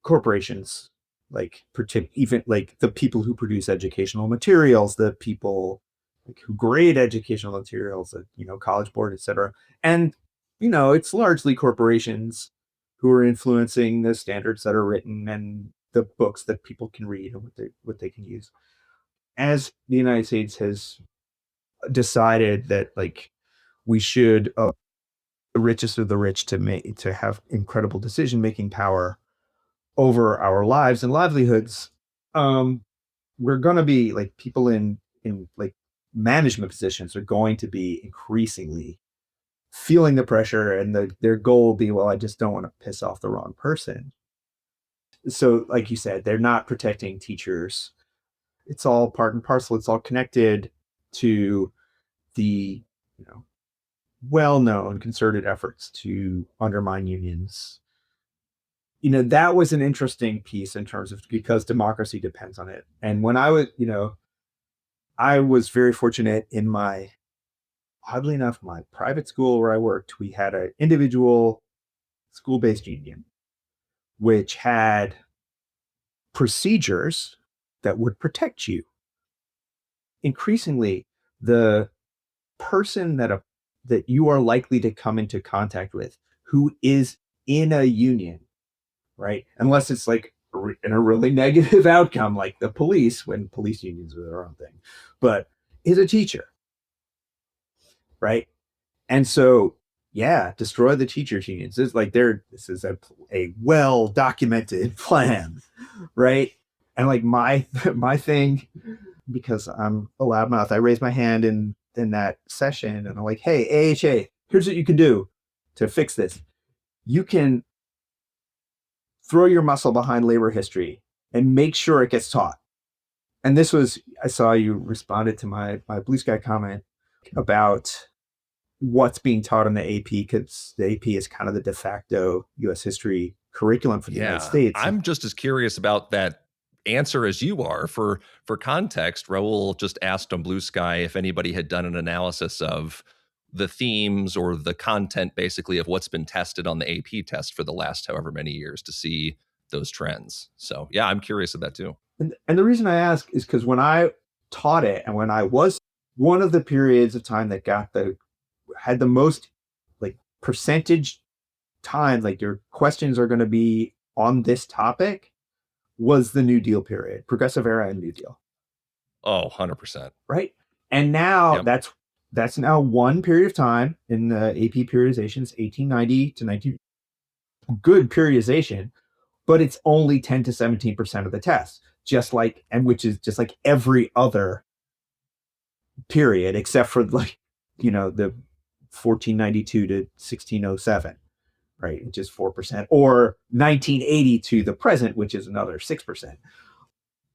corporations, like even like the people who produce educational materials, the people like who grade educational materials, College Board, etc. And it's largely corporations who are influencing the standards that are written and the books that people can read and what they can use. As the United States has decided that like we should the richest of the rich to have incredible decision making power over our lives and livelihoods, um, we're going to be like people in like management positions are going to be increasingly feeling the pressure, and their goal will be, well, I just don't want to piss off the wrong person. So, like you said, they're not protecting teachers. It's all part and parcel. It's all connected to the well-known concerted efforts to undermine unions. That was an interesting piece in terms of because democracy depends on it. And when I was very fortunate in oddly enough, my private school where I worked, we had an individual school-based union, which had procedures that would protect you. Increasingly, the person that you are likely to come into contact with who is in a union, right? Unless it's like in a really negative outcome, like the police, when police unions are their own thing, but is a teacher, right? And so, yeah, destroy the teachers unions. This is a well documented plan, right? And like my thing, because I'm a loudmouth, I raised my hand in that session, and I'm like, hey, AHA, here's what you can do to fix this. You can throw your muscle behind labor history and make sure it gets taught. And this was, I saw you responded to my Blue Sky comment about what's being taught in the AP, because the AP is kind of the de facto US history curriculum for the United States. I'm just as curious about that answer as you are. For context, Raoul just asked on Blue Sky if anybody had done an analysis of the themes or the content basically of what's been tested on the AP test for the last however many years to see those trends. So yeah, I'm curious of that too. And the reason I ask is because when I taught it, and when I was one of the periods of time that had the most like percentage time, like your questions are going to be on this topic, was the New Deal period, Progressive Era and New Deal. Oh, 100%. Right. And now Yep. that's now one period of time in the AP periodizations, 1890 to 19. Good periodization, but it's only 10 to 17% of the test, which is just like every other period, except for like, the 1492 to 1607, right? Which is 4%, or 1980 to the present, which is another 6%.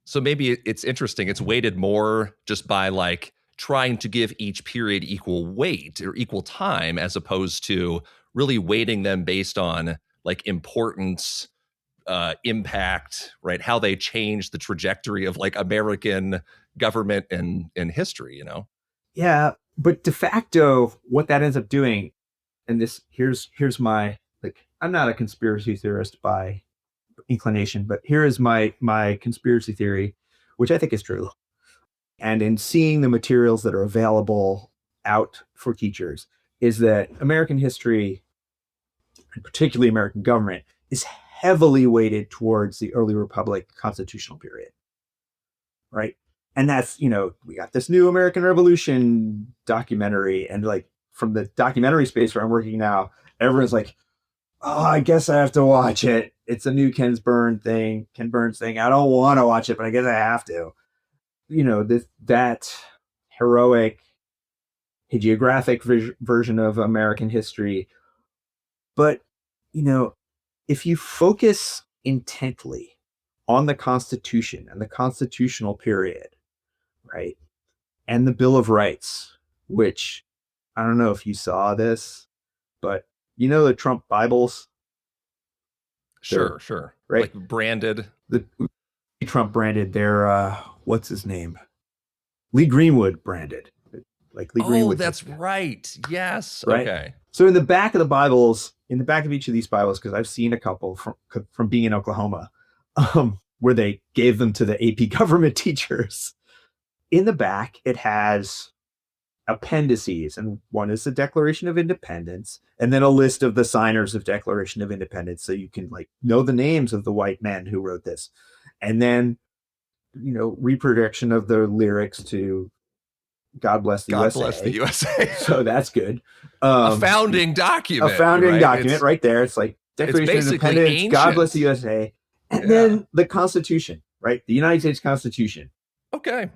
So maybe it's interesting. It's weighted more just by like trying to give each period equal weight or equal time, as opposed to really weighting them based on like importance, impact, right? How they change the trajectory of like American government and history, Yeah, but de facto, what that ends up doing, and here's my, like, I'm not a conspiracy theorist by inclination, but here is my conspiracy theory, which I think is true. And in seeing the materials that are available out for teachers, is that American history, and particularly American government, is heavily weighted towards the early Republic constitutional period, right? And that's, we got this new American Revolution documentary, and like from the documentary space where I'm working now, everyone's like, oh, I guess I have to watch it. It's a new Ken Burns thing. I don't want to watch it, but I guess I have to. That heroic hagiographic version of American history. But, if you focus intently on the Constitution and the constitutional period, right, and the Bill of Rights, which I don't know if you saw this, but the Trump Bibles? Sure. Right? Like branded. The Trump branded, their what's his name? Lee Greenwood branded. likely agree Oh, with that's this guy, right. Yes. right? Okay. So in the back of the Bibles, in the back of each of these Bibles, because I've seen a couple from being in Oklahoma, where they gave them to the AP government teachers. In the back, it has appendices, and one is the Declaration of Independence, and then a list of the signers of Declaration of Independence, so you can like know the names of the white men who wrote this, and then reproduction of the lyrics to God Bless the God bless the USA. USA. So that's good. A founding document. A founding right? document right there. It's like It's Declaration of basically Independence, ancient. God Bless the USA, and then the Constitution, right? The United States Constitution. Okay.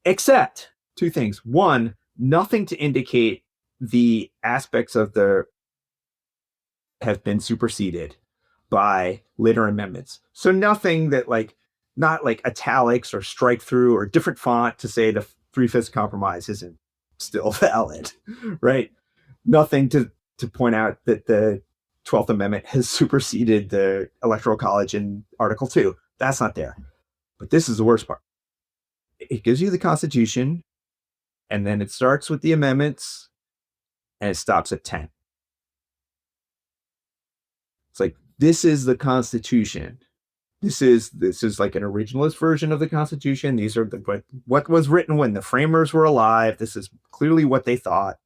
Except two things. One, nothing to indicate the aspects of the have been superseded by later amendments. So nothing that not like italics or strike through or different font to say the three-fifths compromise isn't still valid, right? Nothing to point out that the 12th Amendment has superseded the Electoral College in Article 2. That's not there. But this is the worst part. It gives you the Constitution, and then it starts with the amendments, and it stops at 10. It's like, this is the Constitution. This is like an originalist version of the Constitution. These are what was written when the framers were alive. This is clearly what they thought.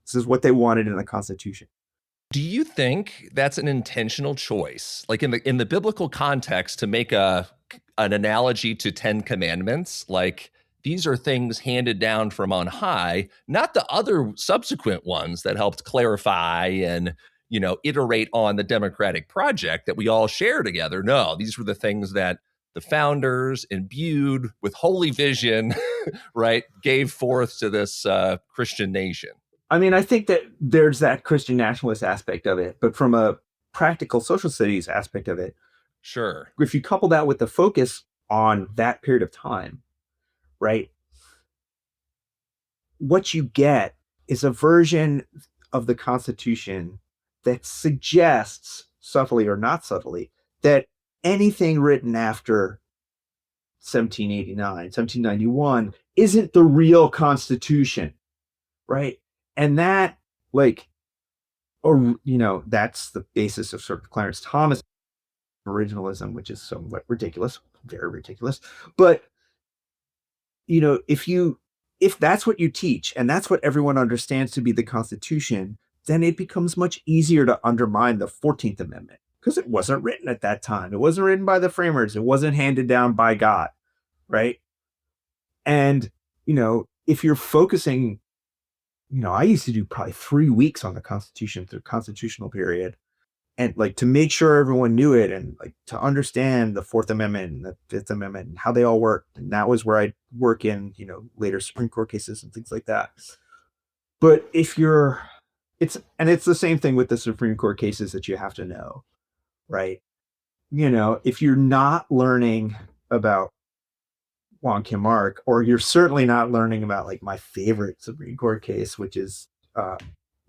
This is what they wanted in the Constitution. Do you think that's an intentional choice, like in the biblical context, to make an analogy to 10 commandments? Like, these are things handed down from on high, not the other subsequent ones that helped clarify and iterate on the democratic project that we all share together. No, these were the things that the founders, imbued with holy vision, right, gave forth to this Christian nation. I mean, I think that there's that Christian nationalist aspect of it, but from a practical social studies aspect of it, sure, if you couple that with the focus on that period of time, right, what you get is a version of the Constitution that suggests, subtly or not subtly, that anything written after 1789, 1791 isn't the real Constitution, right? And that, that's the basis of sort of Clarence Thomas originalism, which is somewhat ridiculous, very ridiculous. But, if that's what you teach and that's what everyone understands to be the Constitution, then it becomes much easier to undermine the 14th Amendment because it wasn't written at that time. It wasn't written by the framers. It wasn't handed down by God, right? And, if you're focusing, I used to do probably 3 weeks on the Constitution through constitutional period, and to make sure everyone knew it and to understand the Fourth Amendment and the Fifth Amendment and how they all worked. And that was where I'd work in, later Supreme Court cases and things like that. But it's the same thing with the Supreme Court cases that you have to know, right? If you're not learning about Wong Kim Ark, or you're certainly not learning about my favorite Supreme Court case, which is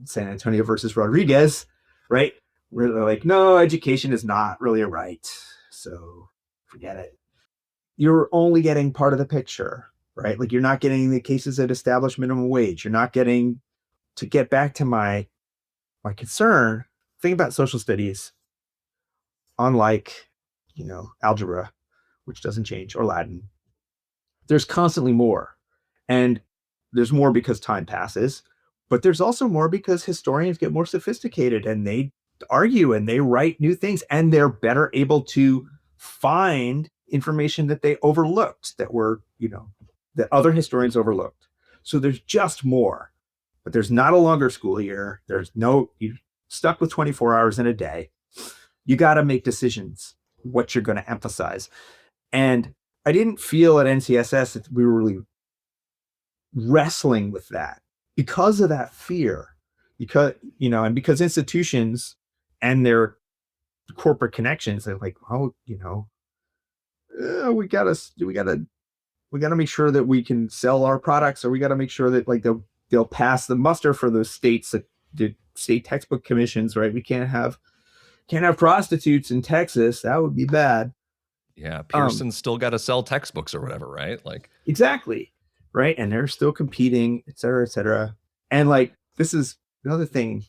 San Antonio versus Rodriguez, right? Where they're like, no, education is not really a right, so forget it. You're only getting part of the picture, right? You're not getting the cases that establish minimum wage. You're not getting, to get back to my concern, think about social studies, unlike, algebra, which doesn't change, or Latin. There's constantly more. And there's more because time passes, but there's also more because historians get more sophisticated and they argue and they write new things, and they're better able to find information that they overlooked, that other historians overlooked. So there's just more, but there's not a longer school year. You're stuck with 24 hours in a day. You got to make decisions what you're going to emphasize. And I didn't feel at NCSS that we were really wrestling with that because of that fear, and because institutions and their corporate connections, they're like, oh, we gotta make sure that we can sell our products, or we gotta make sure that they'll pass the muster for those states, that the state textbook commissions, right? We can't have prostitutes in Texas. That would be bad. Yeah, Pearson's still got to sell textbooks or whatever, right? Exactly, right? And they're still competing, et cetera, et cetera. And like, this is another thing,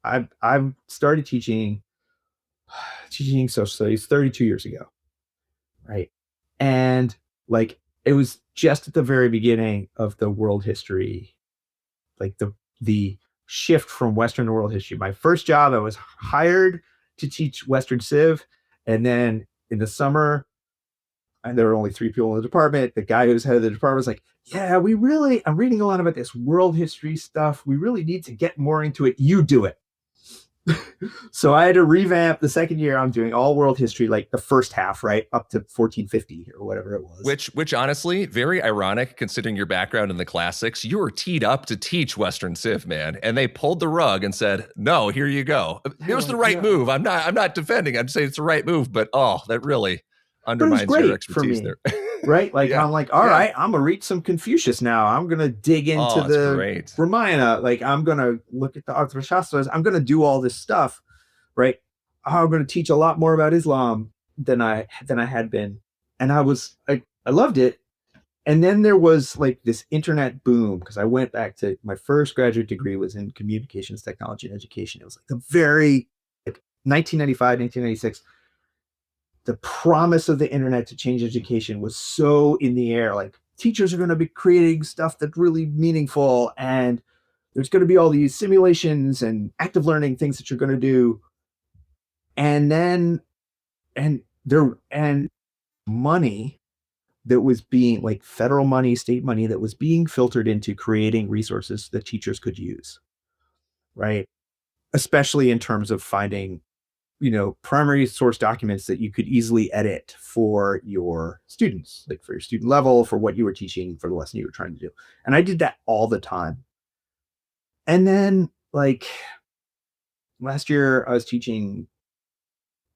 I've started teaching social studies 32 years ago, right? And like, it was just at the very beginning of the world history, like the shift from Western to world history. My first job, I was hired to teach Western Civ, and then in the summer, and there were only 3 people in the department. The guy who's head of the department was like, "Yeah, I'm reading a lot about this world history stuff. We really need to get more into it. You do it." So I had to revamp the second year. I'm doing all world history, like the first half, right up to 1450 or whatever it was. Which honestly, very ironic considering your background in the classics. You were teed up to teach Western Civ, man, and they pulled the rug and said, "No, here you go." It was the right move. I'm not defending. I'm saying it's the right move, but that really undermines your expertise there. Right? Like, Yeah. I'm like, all right, I'm gonna read some Confucius now. I'm gonna dig into the great. Ramayana. Like, I'm gonna look at the Arthashastras. I'm gonna do all this stuff, right? I'm gonna teach a lot more about Islam than I had been, and I loved it. And then there was like this internet boom because I went back to my first graduate degree was in communications technology and education. It was like the very like 1995, 1996. The promise of the internet to change education was so in the air. Like, teachers are going to be creating stuff that's really meaningful, and there's going to be all these simulations and active learning things that you're going to do. And then, and money that was being like federal money, state money that was being filtered into creating resources that teachers could use, right? Especially in terms of finding primary source documents that you could easily edit for your students, like for your student level, for what you were teaching, for the lesson you were trying to do. And I did that all the time. And then like last year I was teaching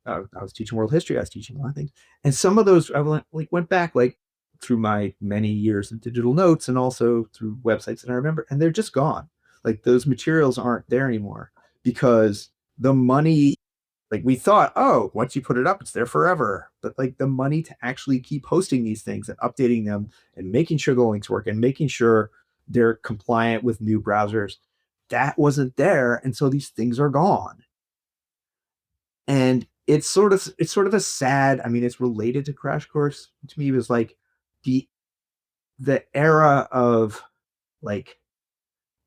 world history. I was teaching a lot of things. And some of those I went back like through my many years of digital notes and also through websites that I remember, and they're just gone. Like, those materials aren't there anymore because the money, like, we thought, oh, once you put it up, it's there forever. But like, the money to actually keep hosting these things and updating them and making sure the links work and making sure they're compliant with new browsers, that wasn't there. And so these things are gone. And it's sort of a sad, I mean, it's related to Crash Course. To me, it was like the era of like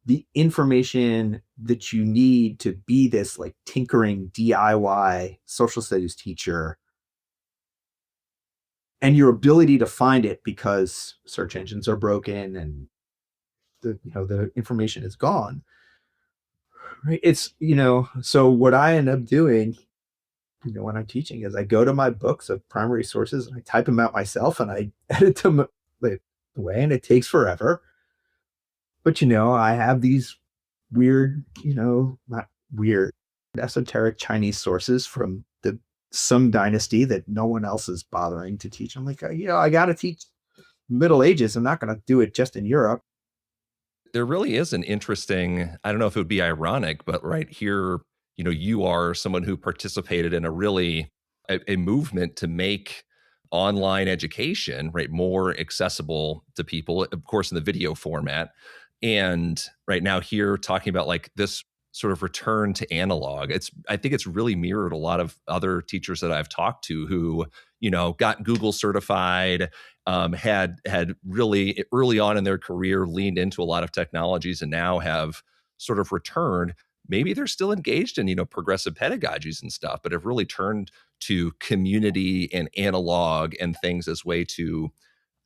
the information that you need to be this like tinkering DIY social studies teacher, and your ability to find it because search engines are broken and the information is gone, right? It's so what I end up doing when I'm teaching is I go to my books of primary sources and I type them out myself and I edit them like away, and it takes forever. But I have these weird, not weird, esoteric Chinese sources from the some dynasty that no one else is bothering to teach. I'm like, I got to teach Middle Ages. I'm not going to do it just in Europe. There really is an interesting, I don't know if it would be ironic, but right here, you are someone who participated in a movement to make online education, right, more accessible to people, of course, in the video format. And right now here talking about like this sort of return to analog. I think it's really mirrored a lot of other teachers that I've talked to who, got Google certified, had really early on in their career leaned into a lot of technologies and now have sort of returned. Maybe they're still engaged in, progressive pedagogies and stuff, but have really turned to community and analog and things as way to,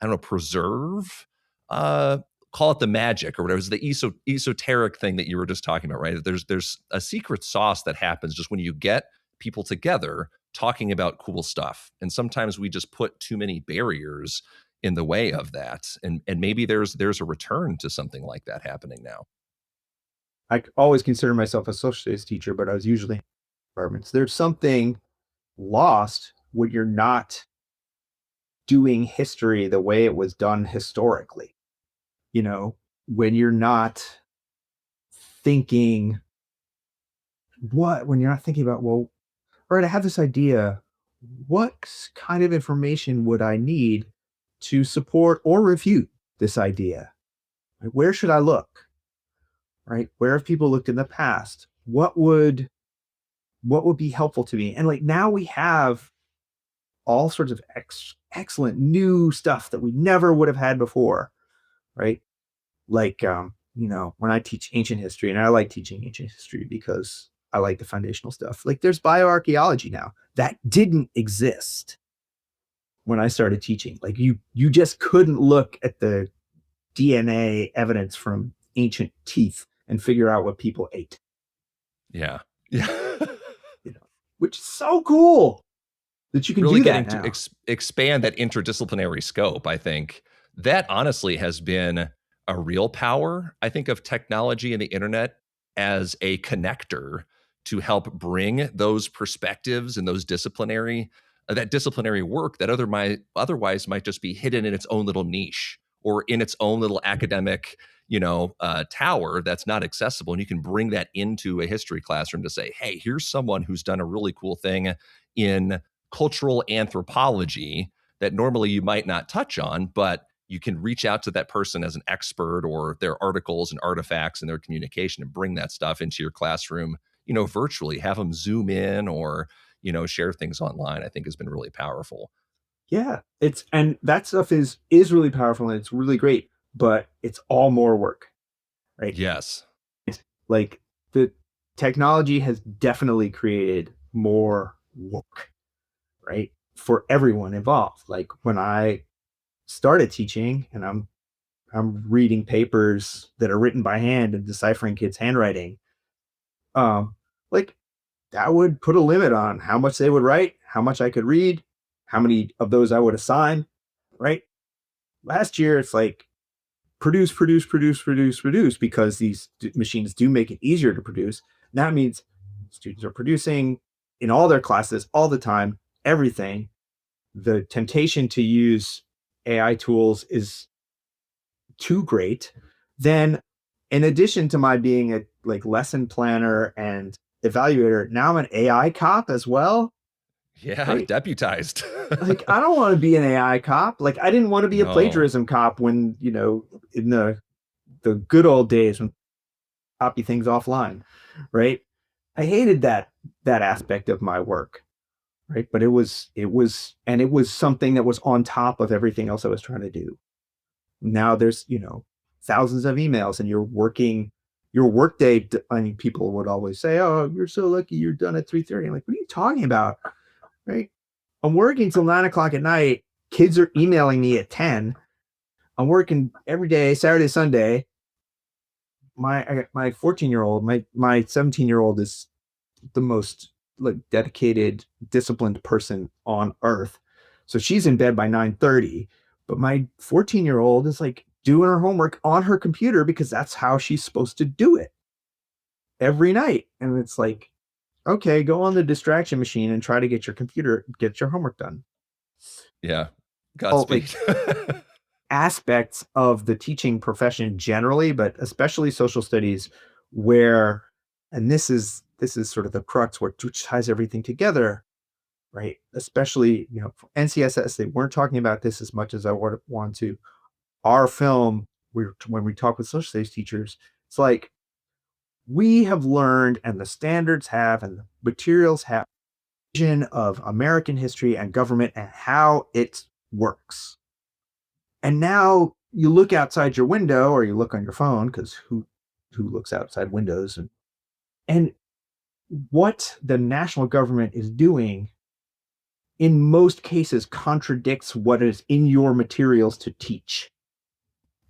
I don't know, preserve, call it the magic or whatever. It's the esoteric thing that you were just talking about, right? There's a secret sauce that happens just when you get people together talking about cool stuff. And sometimes we just put too many barriers in the way of that. And maybe there's a return to something like that happening now. I always consider myself a social studies teacher, but I was usually in departments. There's something lost when you're not doing history the way it was done historically. When you're not thinking when you're not thinking about, well, all right, I have this idea. What kind of information would I need to support or refute this idea? Right? Where should I look? Right? Where have people looked in the past? What would be helpful to me? And like now we have all sorts of excellent new stuff that we never would have had before, right? Like when I teach ancient history, and I like teaching ancient history because I like the foundational stuff. Like there's bioarchaeology now that didn't exist when I started teaching. Like you just couldn't look at the DNA evidence from ancient teeth and figure out what people ate. Yeah. Yeah. Which is so cool that you can really do getting that now. to expand that interdisciplinary scope. I think that honestly has been a real power, I think, of technology and the internet as a connector to help bring those perspectives and those disciplinary work that otherwise might just be hidden in its own little niche or in its own little academic tower that's not accessible. And you can bring that into a history classroom to say, hey, here's someone who's done a really cool thing in cultural anthropology that normally you might not touch on, but you can reach out to that person as an expert or their articles and artifacts and their communication and bring that stuff into your classroom, virtually, have them zoom in or, share things online, I think has been really powerful. Yeah, and that stuff is really powerful and it's really great, but it's all more work, right? Yes. Like the technology has definitely created more work, right? For everyone involved. Like when I started teaching and I'm reading papers that are written by hand and deciphering kids' handwriting, like that would put a limit on how much they would write, how much I could read, how many of those I would assign, right? Last year, it's like produce because these machines do make it easier to produce. And that means students are producing in all their classes all the time, everything. The temptation to use AI tools is too great. Then in addition to my being a like lesson planner and evaluator, now I'm an AI cop as well. Yeah, Right? deputized. Like I don't want to be an AI cop. Like I didn't want to be a No. plagiarism cop when, in the good old days when copy things offline, right? I hated that aspect of my work, right? But it was something that was on top of everything else I was trying to do. Now there's, thousands of emails and you're working your workday. I mean, people would always say, "Oh, you're so lucky you're done at 3:30." I'm like, what are you talking about? Right? I'm working till 9 o'clock at night. Kids are emailing me at 10. I'm working every day, Saturday, Sunday. My 14-year-old, my 17-year-old is the most like dedicated, disciplined person on earth. So she's in bed by 9:30. But my 14-year-old is like doing her homework on her computer because that's how she's supposed to do it every night. And it's like, okay, go on the distraction machine and try to get your homework done. Yeah. Oh, Godspeed. like aspects of the teaching profession generally, but especially social studies, where, and this is sort of the crux which ties everything together, right? Especially, for NCSS, they weren't talking about this as much as I would want to. Our film, when we talk with social studies teachers, it's like we have learned, and the standards have, and the materials have, vision of American history and government and how it works. And now you look outside your window or you look on your phone, because who looks outside windows, and what the national government is doing in most cases contradicts what is in your materials to teach.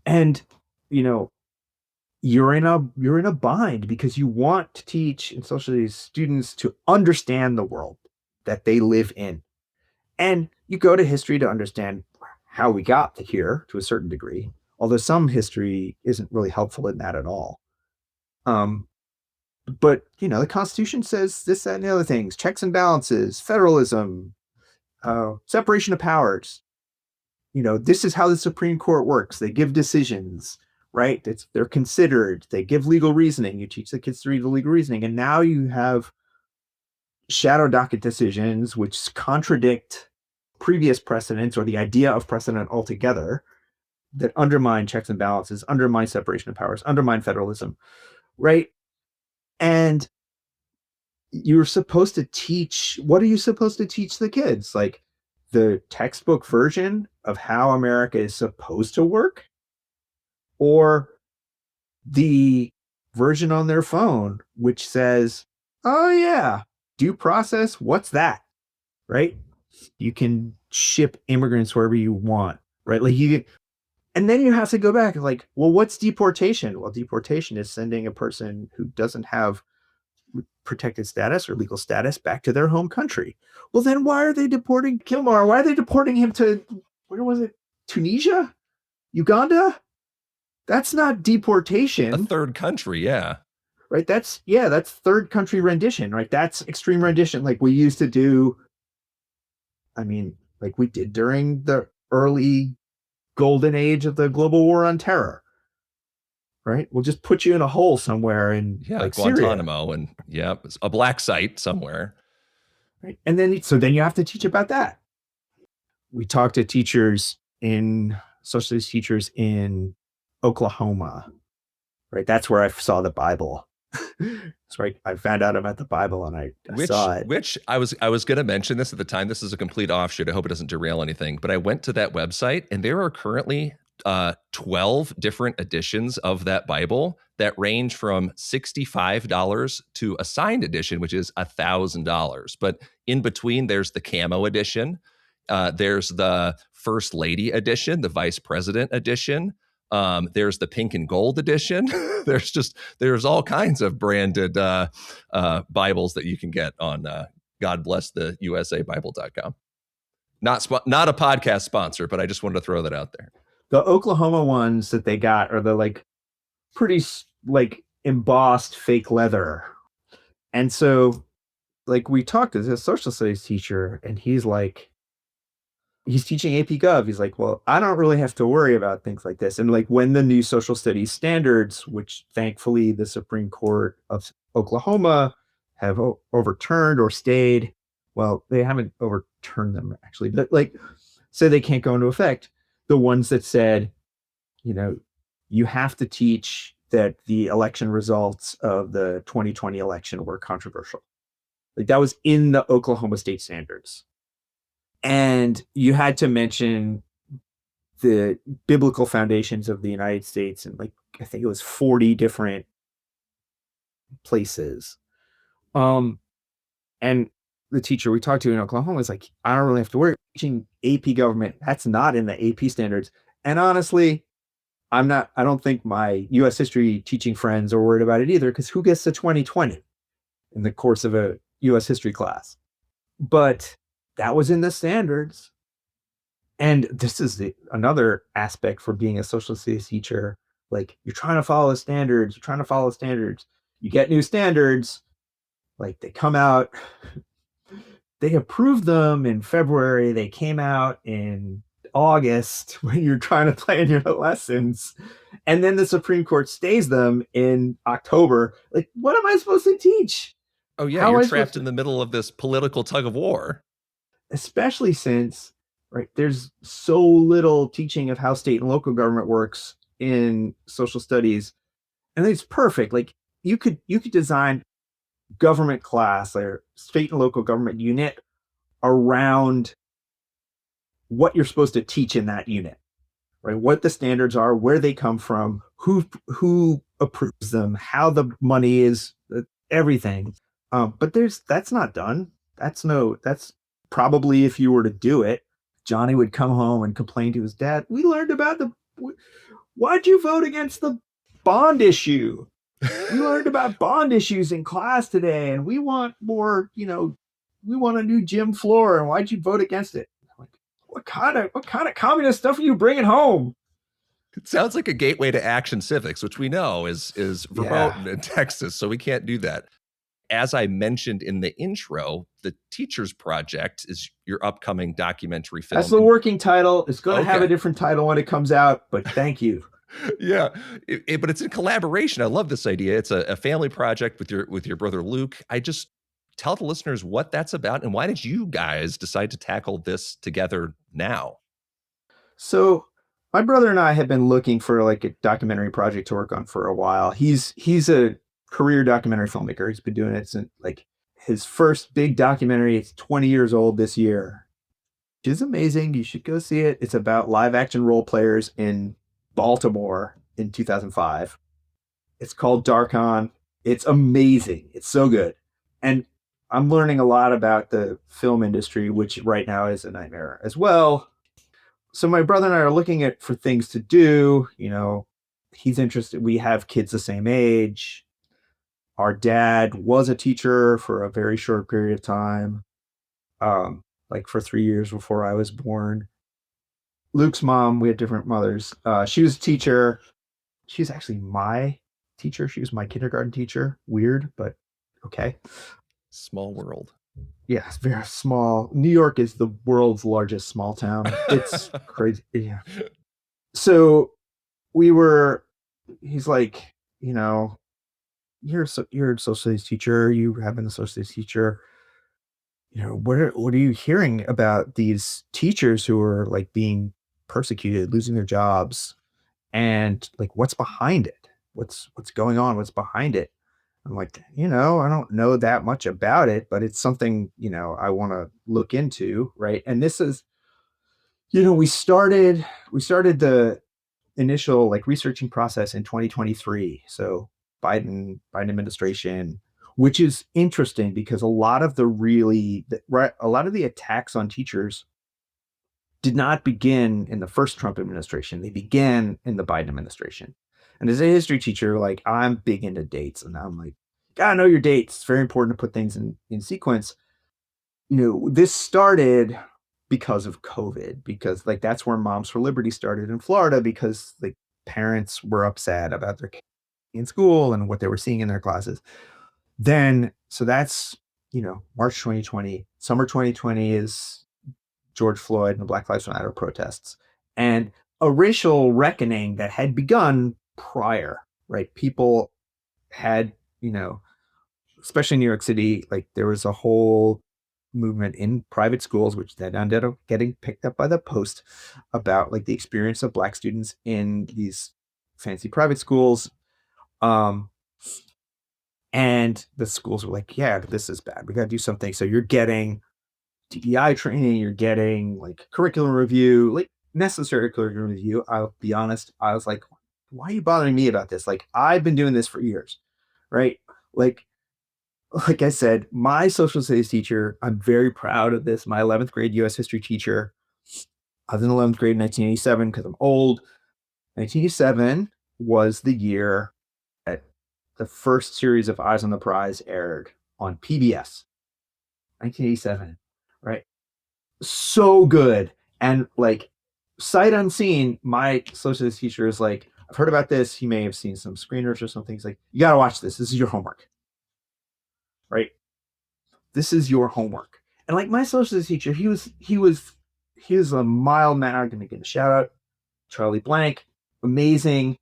And you're in a bind because you want to teach in social studies students to understand the world that they live in. And you go to history to understand how we got to here to a certain degree, although some history isn't really helpful in that at all. But the Constitution says this, that, and the other things: checks and balances, federalism, separation of powers. This is how the Supreme Court works. They give decisions, right? They're considered. They give legal reasoning. You teach the kids to read the legal reasoning, and now you have shadow docket decisions which contradict previous precedents or the idea of precedent altogether that undermine checks and balances, undermine separation of powers, undermine federalism, right? And you're supposed to teach, what are you supposed to teach the kids? Like the textbook version of how America is supposed to work, or the version on their phone which says, oh yeah, due process, what's that? Right? You can ship immigrants wherever you want, right? Like you, and then you have to go back like, well, what's deportation? Well, deportation is sending a person who doesn't have protected status or legal status back to their home country. Well, then why are they deporting Kilmar? Why are they deporting him to, where was it? Tunisia? Uganda? That's not deportation. A third country, yeah. Right? That's third country rendition, right? That's extreme rendition like we used to do. I mean, like we did during the early golden age of the global war on terror. Right? We'll just put you in a hole somewhere in like Guantanamo Syria. and a black site somewhere. Right? And then you have to teach about that. We talked to teachers in social studies teachers in Oklahoma. Right? That's where I saw the Bible. That's right. I found out about the Bible and I saw it. Which I was going to mention this at the time. This is a complete offshoot. I hope it doesn't derail anything. But I went to that website and there are currently 12 different editions of that Bible that range from $65 to a signed edition, which is $1,000. But in between, there's the camo edition. There's the First Lady edition, the Vice President edition. There's the pink and gold edition. there's all kinds of branded Bibles that you can get on GodBlessTheUSABible.com. Not a podcast sponsor, but I just wanted to throw that out there. The Oklahoma ones that they got are the like pretty like embossed fake leather. And so like we talked to this social studies teacher and he's teaching AP Gov. He's like, well, I don't really have to worry about things like this. And like when the new social studies standards, which thankfully the Supreme Court of Oklahoma have overturned or stayed, well, they haven't overturned them actually, but like, say they can't go into effect. The ones that said, you have to teach that the election results of the 2020 election were controversial. Like that was in the Oklahoma state standards. And you had to mention the biblical foundations of the United States and like, I think it was 40 different places. And the teacher we talked to in Oklahoma was like, I don't really have to worry. Teaching AP government, that's not in the AP standards. And honestly, I don't think my US history teaching friends are worried about it either, because who gets to 2020 in the course of a US history class? But that was in the standards. And this is another aspect for being a social studies teacher. Like you're trying to follow the standards, you get new standards, like they come out, they approved them in February, they came out in August when you're trying to plan your lessons, and then the Supreme Court stays them in October. Like, what am I supposed to teach? Oh yeah, you're trapped in the middle of this political tug of war. Especially since, right, there's so little teaching of how state and local government works in social studies. And it's perfect. Like you could design government class or state and local government unit around what you're supposed to teach in that unit, right? What the standards are, where they come from, who approves them, how the money is, everything. But that's not done. That's probably, if you were to do it, Johnny would come home and complain to his dad. We learned about why'd you vote against the bond issue? We learned about bond issues in class today, and we want more, we want a new gym floor, and why'd you vote against it? Like, what kind of communist stuff are you bringing home? It sounds like a gateway to action civics, which we know is verboten in Texas, so we can't do that. As I mentioned in the intro, the Teachers Project is your upcoming documentary film. That's the working title. It's going to have a different title when it comes out, but thank you. Yeah, but it's in collaboration. I love this idea. It's a family project with your brother Luke. tell the listeners what that's about and why did you guys decide to tackle this together now? So my brother and I have been looking for like a documentary project to work on for a while. He's a career documentary filmmaker. He's been doing it since like his first big documentary. It's 20 years old this year. Which is amazing. You should go see it. It's about live action role players in Baltimore in 2005. It's called Darkon. It's amazing. It's so good. And I'm learning a lot about the film industry, which right now is a nightmare as well. So my brother and I are looking at for things to do. He's interested. We have kids the same age. Our dad was a teacher for a very short period of time, like for 3 years before I was born. Luke's mom, we had different mothers. She was a teacher. She's actually my teacher. She was my kindergarten teacher. Weird, but okay. Small world. Yeah, it's very small. New York is the world's largest small town. It's crazy. Yeah. So he's like, you're a social studies teacher. You have been a social studies teacher. What are you hearing about these teachers who are like being persecuted, losing their jobs, and like what's behind it? What's going on? What's behind it? I'm like, I don't know that much about it, but it's something, I want to look into, right? And this is, we started the initial like researching process in 2023. So Biden administration, which is interesting because a lot of the attacks on teachers did not begin in the first Trump administration. They began in the Biden administration. And as a history teacher, like I'm big into dates, and I'm like, gotta know your dates. It's very important to put things in sequence. This started because of COVID, because like that's where Moms for Liberty started in Florida, because like parents were upset about their kids in school and what they were seeing in their classes. So that's, March 2020. Summer 2020 is George Floyd and the Black Lives Matter protests, and a racial reckoning that had begun prior, right? People had, especially in New York City, like there was a whole movement in private schools, which then ended up getting picked up by the Post, about like the experience of Black students in these fancy private schools. And the schools were like, yeah, this is bad. We got to do something. So you're getting DEI training, you're getting like curriculum review, like necessary curriculum review. I'll be honest. I was like, why are you bothering me about this? Like, I've been doing this for years, right? Like I said, my social studies teacher, I'm very proud of this. My 11th grade US history teacher, I was in 11th grade in 1987 because I'm old. 1987 was the year that the first series of Eyes on the Prize aired on PBS. 1987, right? So good. And like sight unseen, my social studies teacher is like, I've heard about this. He may have seen some screeners or something. He's like, you got to watch this. This is your homework, right? This is your homework. And like my social studies teacher, he was a mild mannered. I'm going to give a shout out, Charlie Blank, amazing.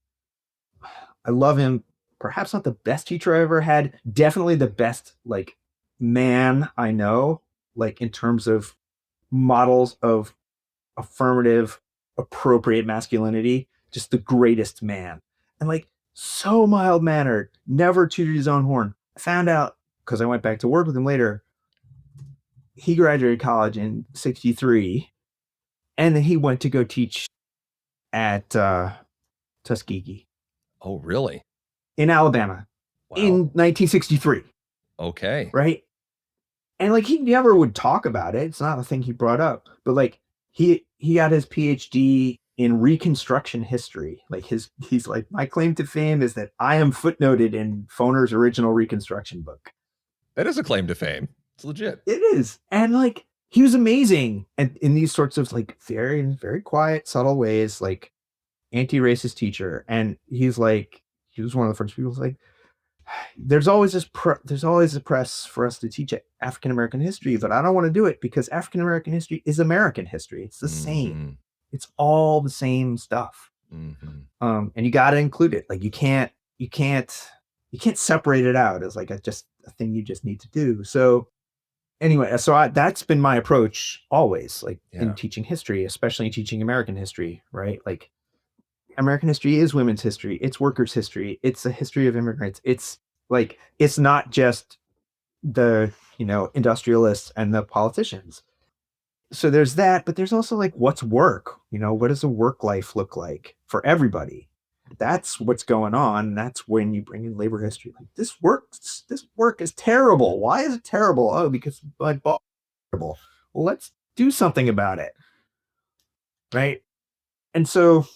I love him. Perhaps not the best teacher I ever had. Definitely the best like man I know, like in terms of models of affirmative, appropriate masculinity. Just the greatest man. And like so mild mannered, never tooted his own horn. I found out because I went back to work with him later. He graduated college in 63, and then he went to go teach at Tuskegee. Oh, really? In Alabama. Wow. In 1963. Okay. Right? And like he never would talk about it. It's not a thing he brought up. But like he got his PhD in Reconstruction history. Like he's like, my claim to fame is that I am footnoted in Foner's original Reconstruction book. That is a claim to fame. It's legit. It is. And like he was amazing. And in these sorts of like very, very quiet, subtle ways, like anti-racist teacher. And he was one of the first people who's like, there's always a press for us to teach African American history, but I don't want to do it because African American history is American history. It's the same. It's all the same stuff. And you got to include it. Like you can't separate it out as like a thing you just need to do. So anyway, so that's been my approach always, like in Yeah. teaching history, especially teaching American history, right? Like American history is women's history, it's workers' history, it's a history of immigrants. It's like it's not just the industrialists and the politicians. So there's that, but there's also like what's work? What does a work life look like for everybody? That's what's going on. That's when you bring in labor history. Like this work is terrible. Why is it terrible? Oh, because my boss is terrible. Well, let's do something about it. Right. And so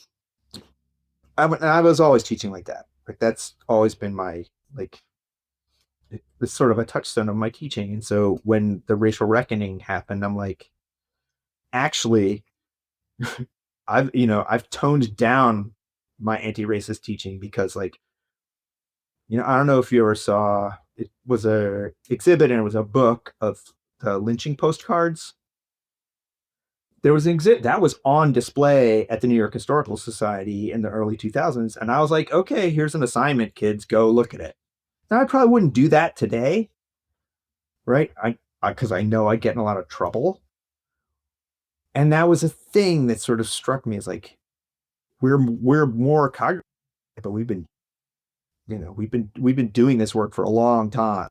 I was always teaching like that. Like that's always been my like it's sort of a touchstone of my teaching. And so when the racial reckoning happened, I'm like, actually, I've toned down my anti-racist teaching because like, I don't know if you ever saw, it was a exhibit and it was a book of the lynching postcards. There was an exhibit that was on display at the New York Historical Society in the early 2000s. And I was like, okay, here's an assignment, kids, go look at it. Now I probably wouldn't do that today, right? Because I know I'd get in a lot of trouble. And that was a thing that sort of struck me as like, we're more cognitive, but we've been doing this work for a long time.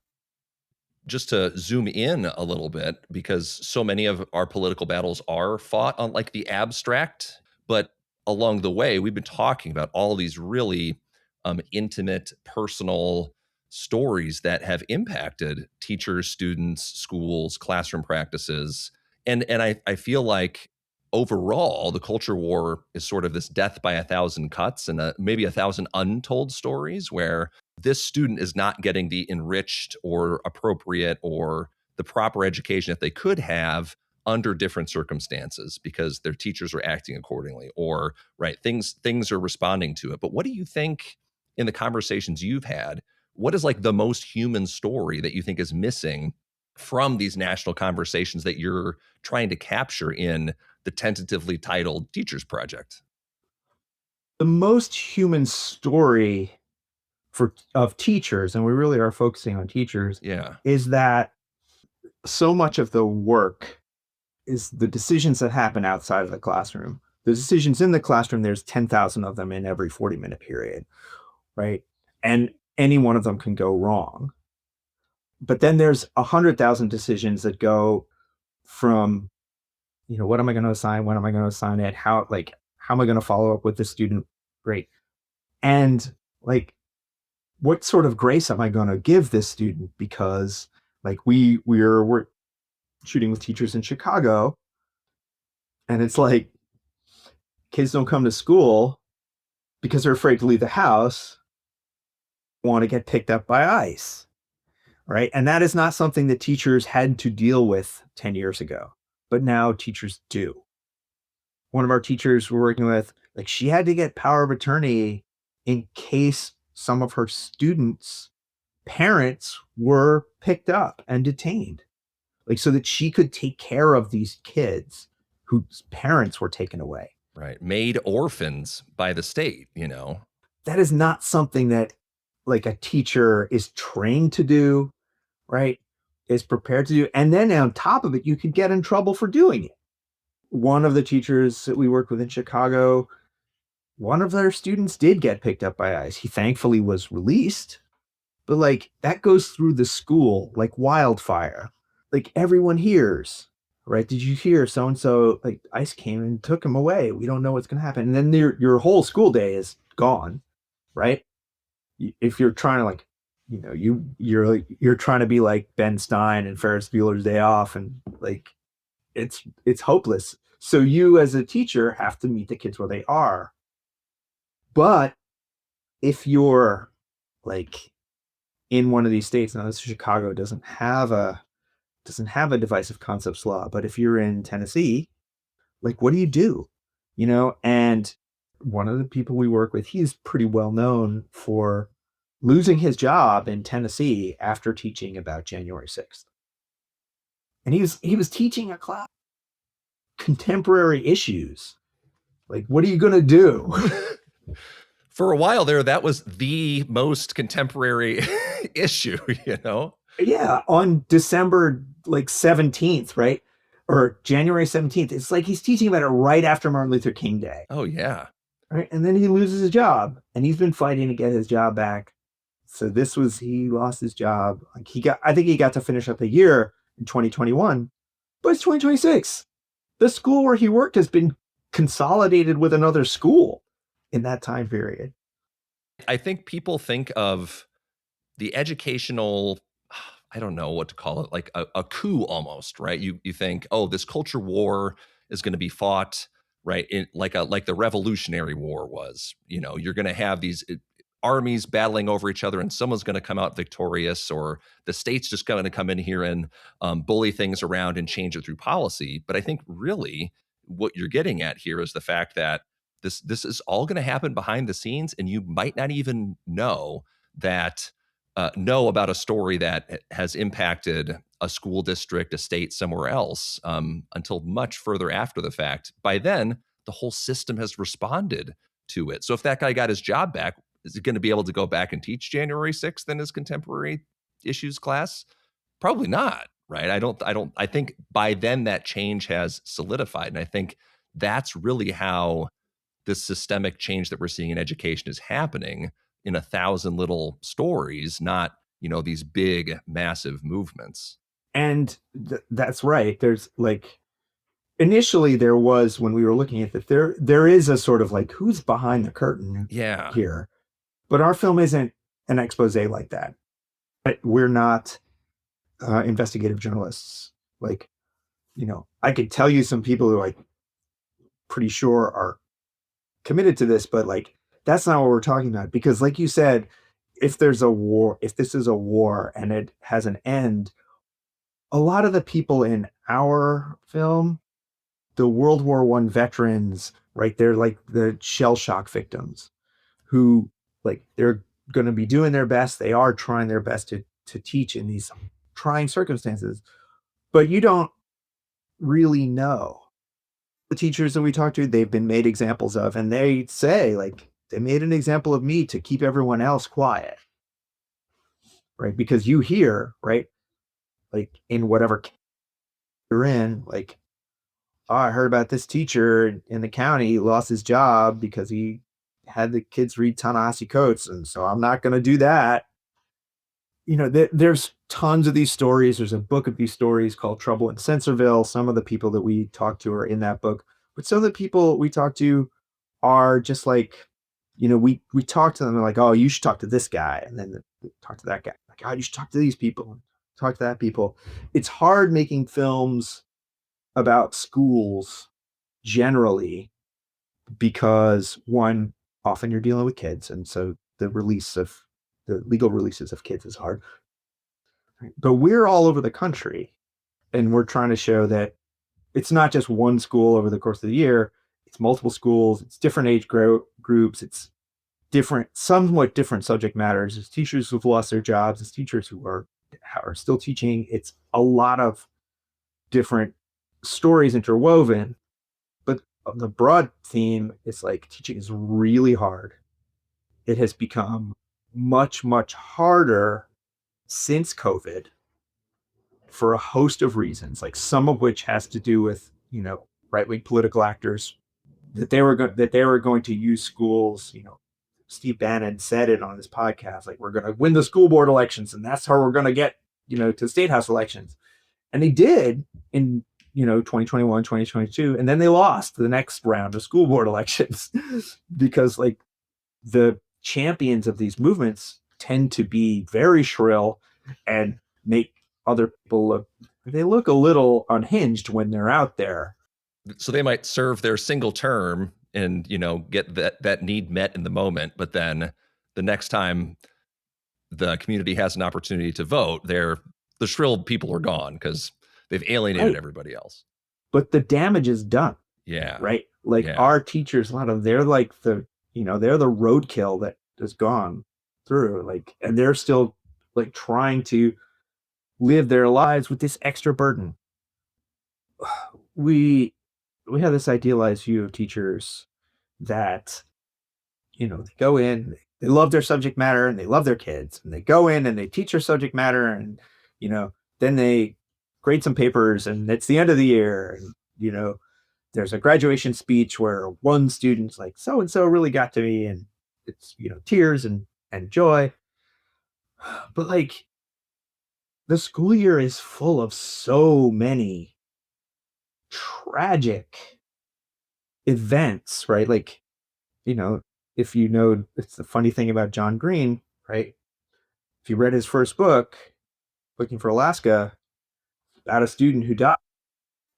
Just to zoom in a little bit, because so many of our political battles are fought on like the abstract, but along the way, we've been talking about all these really intimate, personal stories that have impacted teachers, students, schools, classroom practices. And I feel like overall, the culture war is sort of this death by a thousand cuts and maybe a thousand untold stories where this student is not getting the enriched or appropriate or the proper education that they could have under different circumstances because their teachers are acting accordingly or right things are responding to it. But what do you think in the conversations you've had, what is like the most human story that you think is missing from these national conversations that you're trying to capture in the tentatively titled Teachers Project? The most human story of teachers, and we really are focusing on teachers, Yeah. is that so much of the work is the decisions that happen outside of the classroom. The decisions in the classroom, there's 10,000 of them in every 40-minute period, right? And any one of them can go wrong. But then there's 100,000 decisions that go from, what am I going to assign? When am I going to assign it? How am I going to follow up with the student? Great. And like, what sort of grace am I going to give this student? Because like we're shooting with teachers in Chicago, and it's like kids don't come to school because they're afraid to leave the house, want to get picked up by ICE, right? And that is not something that teachers had to deal with 10 years ago, but now teachers do. One of our teachers we're working with, like she had to get power of attorney in case some of her students' parents were picked up and detained, like so that she could take care of these kids whose parents were taken away. Right. Made orphans by the state, That is not something that like a teacher is trained to do, right? Is prepared to do. And then on top of it, you could get in trouble for doing it. One of the teachers that we worked with in Chicago, one of their students did get picked up by ICE. He thankfully was released, but like that goes through the school like wildfire. Like everyone hears, right? Did you hear so and so? Like ICE came and took him away. We don't know what's going to happen. And then your whole school day is gone, right? If you're trying to like, you're trying to be like Ben Stein and Ferris Bueller's Day Off, and like it's hopeless. So you as a teacher have to meet the kids where they are. But if you're like in one of these states, now this Chicago doesn't have a divisive concepts law, but if you're in Tennessee, like what do you do? And one of the people we work with, he's pretty well known for losing his job in Tennessee after teaching about January 6th. And he was teaching a class contemporary issues. Like, what are you going to do? For a while there, that was the most contemporary issue, Yeah. On December like 17th, right? Or January 17th. It's like he's teaching about it right after Martin Luther King Day. Oh, yeah. Right. And then he loses his job and he's been fighting to get his job back. So he lost his job. Like I think he got to finish up the year in 2021, but it's 2026. The school where he worked has been consolidated with another school in that time period. I think people think of the educational, I don't know what to call it, like a coup almost, right? You think, oh, this culture war is going to be fought, right? Like the Revolutionary War was. You're going to have these armies battling over each other, and someone's going to come out victorious, or the state's just going to come in here and bully things around and change it through policy. But I think really what you're getting at here is the fact that this is all going to happen behind the scenes, and you might not even know about a story that has impacted a school district, a state, somewhere else until much further after the fact. By then, the whole system has responded to it. So if that guy got his job back, is he going to be able to go back and teach January 6th in his contemporary issues class? Probably not, right? I think by then that change has solidified. And I think that's really how this systemic change that we're seeing in education is happening in 1,000 little stories, not, these big, massive movements. And that's right. There's like, initially there was, when we were looking at that, there is a sort of like, who's behind the curtain here? But our film isn't an expose like that. We're not investigative journalists. Like, I could tell you some people who I'm pretty sure are committed to this, but like, that's not what we're talking about. Because like you said, if this is a war and it has an end, a lot of the people in our film, the World War I veterans, right? They're like the shell shock victims who, like, they're going to be doing their best. They are trying their best to teach in these trying circumstances, but you don't really know. The teachers that we talk to, they've been made examples of, and they say, like, they made an example of me to keep everyone else quiet, right? Because you hear, right, like in whatever you're in, like, oh, I heard about this teacher in the county. He lost his job because he had the kids read Ta-Nehisi Coates, and so I'm not going to do that. There's tons of these stories. There's a book of these stories called Trouble in Censorville. Some of the people that we talk to are in that book, but some of the people we talk to are just like, we talk to them like, oh, you should talk to this guy, and then talk to that guy. Like, oh, you should talk to these people, talk to that people. It's hard making films about schools generally because, one, often you're dealing with kids, and so the legal releases of kids is hard. But we're all over the country, and we're trying to show that it's not just one school over the course of the year. It's multiple schools. It's different age groups. It's somewhat different subject matters. It's teachers who've lost their jobs. It's teachers who are still teaching. It's a lot of different stories interwoven. But the broad theme is like, teaching is really hard. It has become much, much harder since COVID for a host of reasons, like some of which has to do with, right-wing political actors, that they were going to use schools. Steve Bannon said it on his podcast, like, we're going to win the school board elections, and that's how we're going to get, to state house elections. And they did in, 2021, 2022, and then they lost the next round of school board elections because, like, the champions of these movements tend to be very shrill and make other people look a little unhinged when they're out there. So they might serve their single term and, get that need met in the moment. But then the next time the community has an opportunity to vote, the shrill people are gone because they've alienated everybody else. But the damage is done. Yeah. Right. Like, our teachers, a lot of them, they're like they're the roadkill that has gone through, like, and they're still like trying to live their lives with this extra burden. We have this idealized view of teachers that, they go in, they love their subject matter and they love their kids, and they go in and they teach their subject matter, and, then they grade some papers, and it's the end of the year, and there's a graduation speech where one student's like, so and so really got to me, and it's tears and joy. But like the school year is full of so many tragic events, right? Like, if it's the funny thing about John Green, right? If you read his first book, Looking for Alaska, about a student who died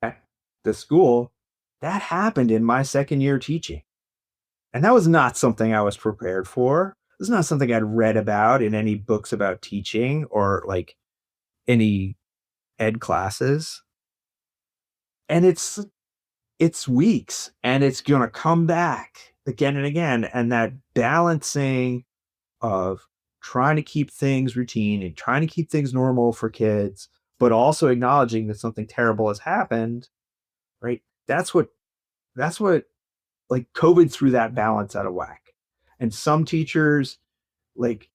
at the school, that happened in my second year teaching. And that was not something I was prepared for. It was not something I'd read about in any books about teaching or like any ed classes. And it's weeks, and it's going to come back again and again. And that balancing of trying to keep things routine and trying to keep things normal for kids, but also acknowledging that something terrible has happened, right? That's what like COVID threw that balance out of whack. And some teachers like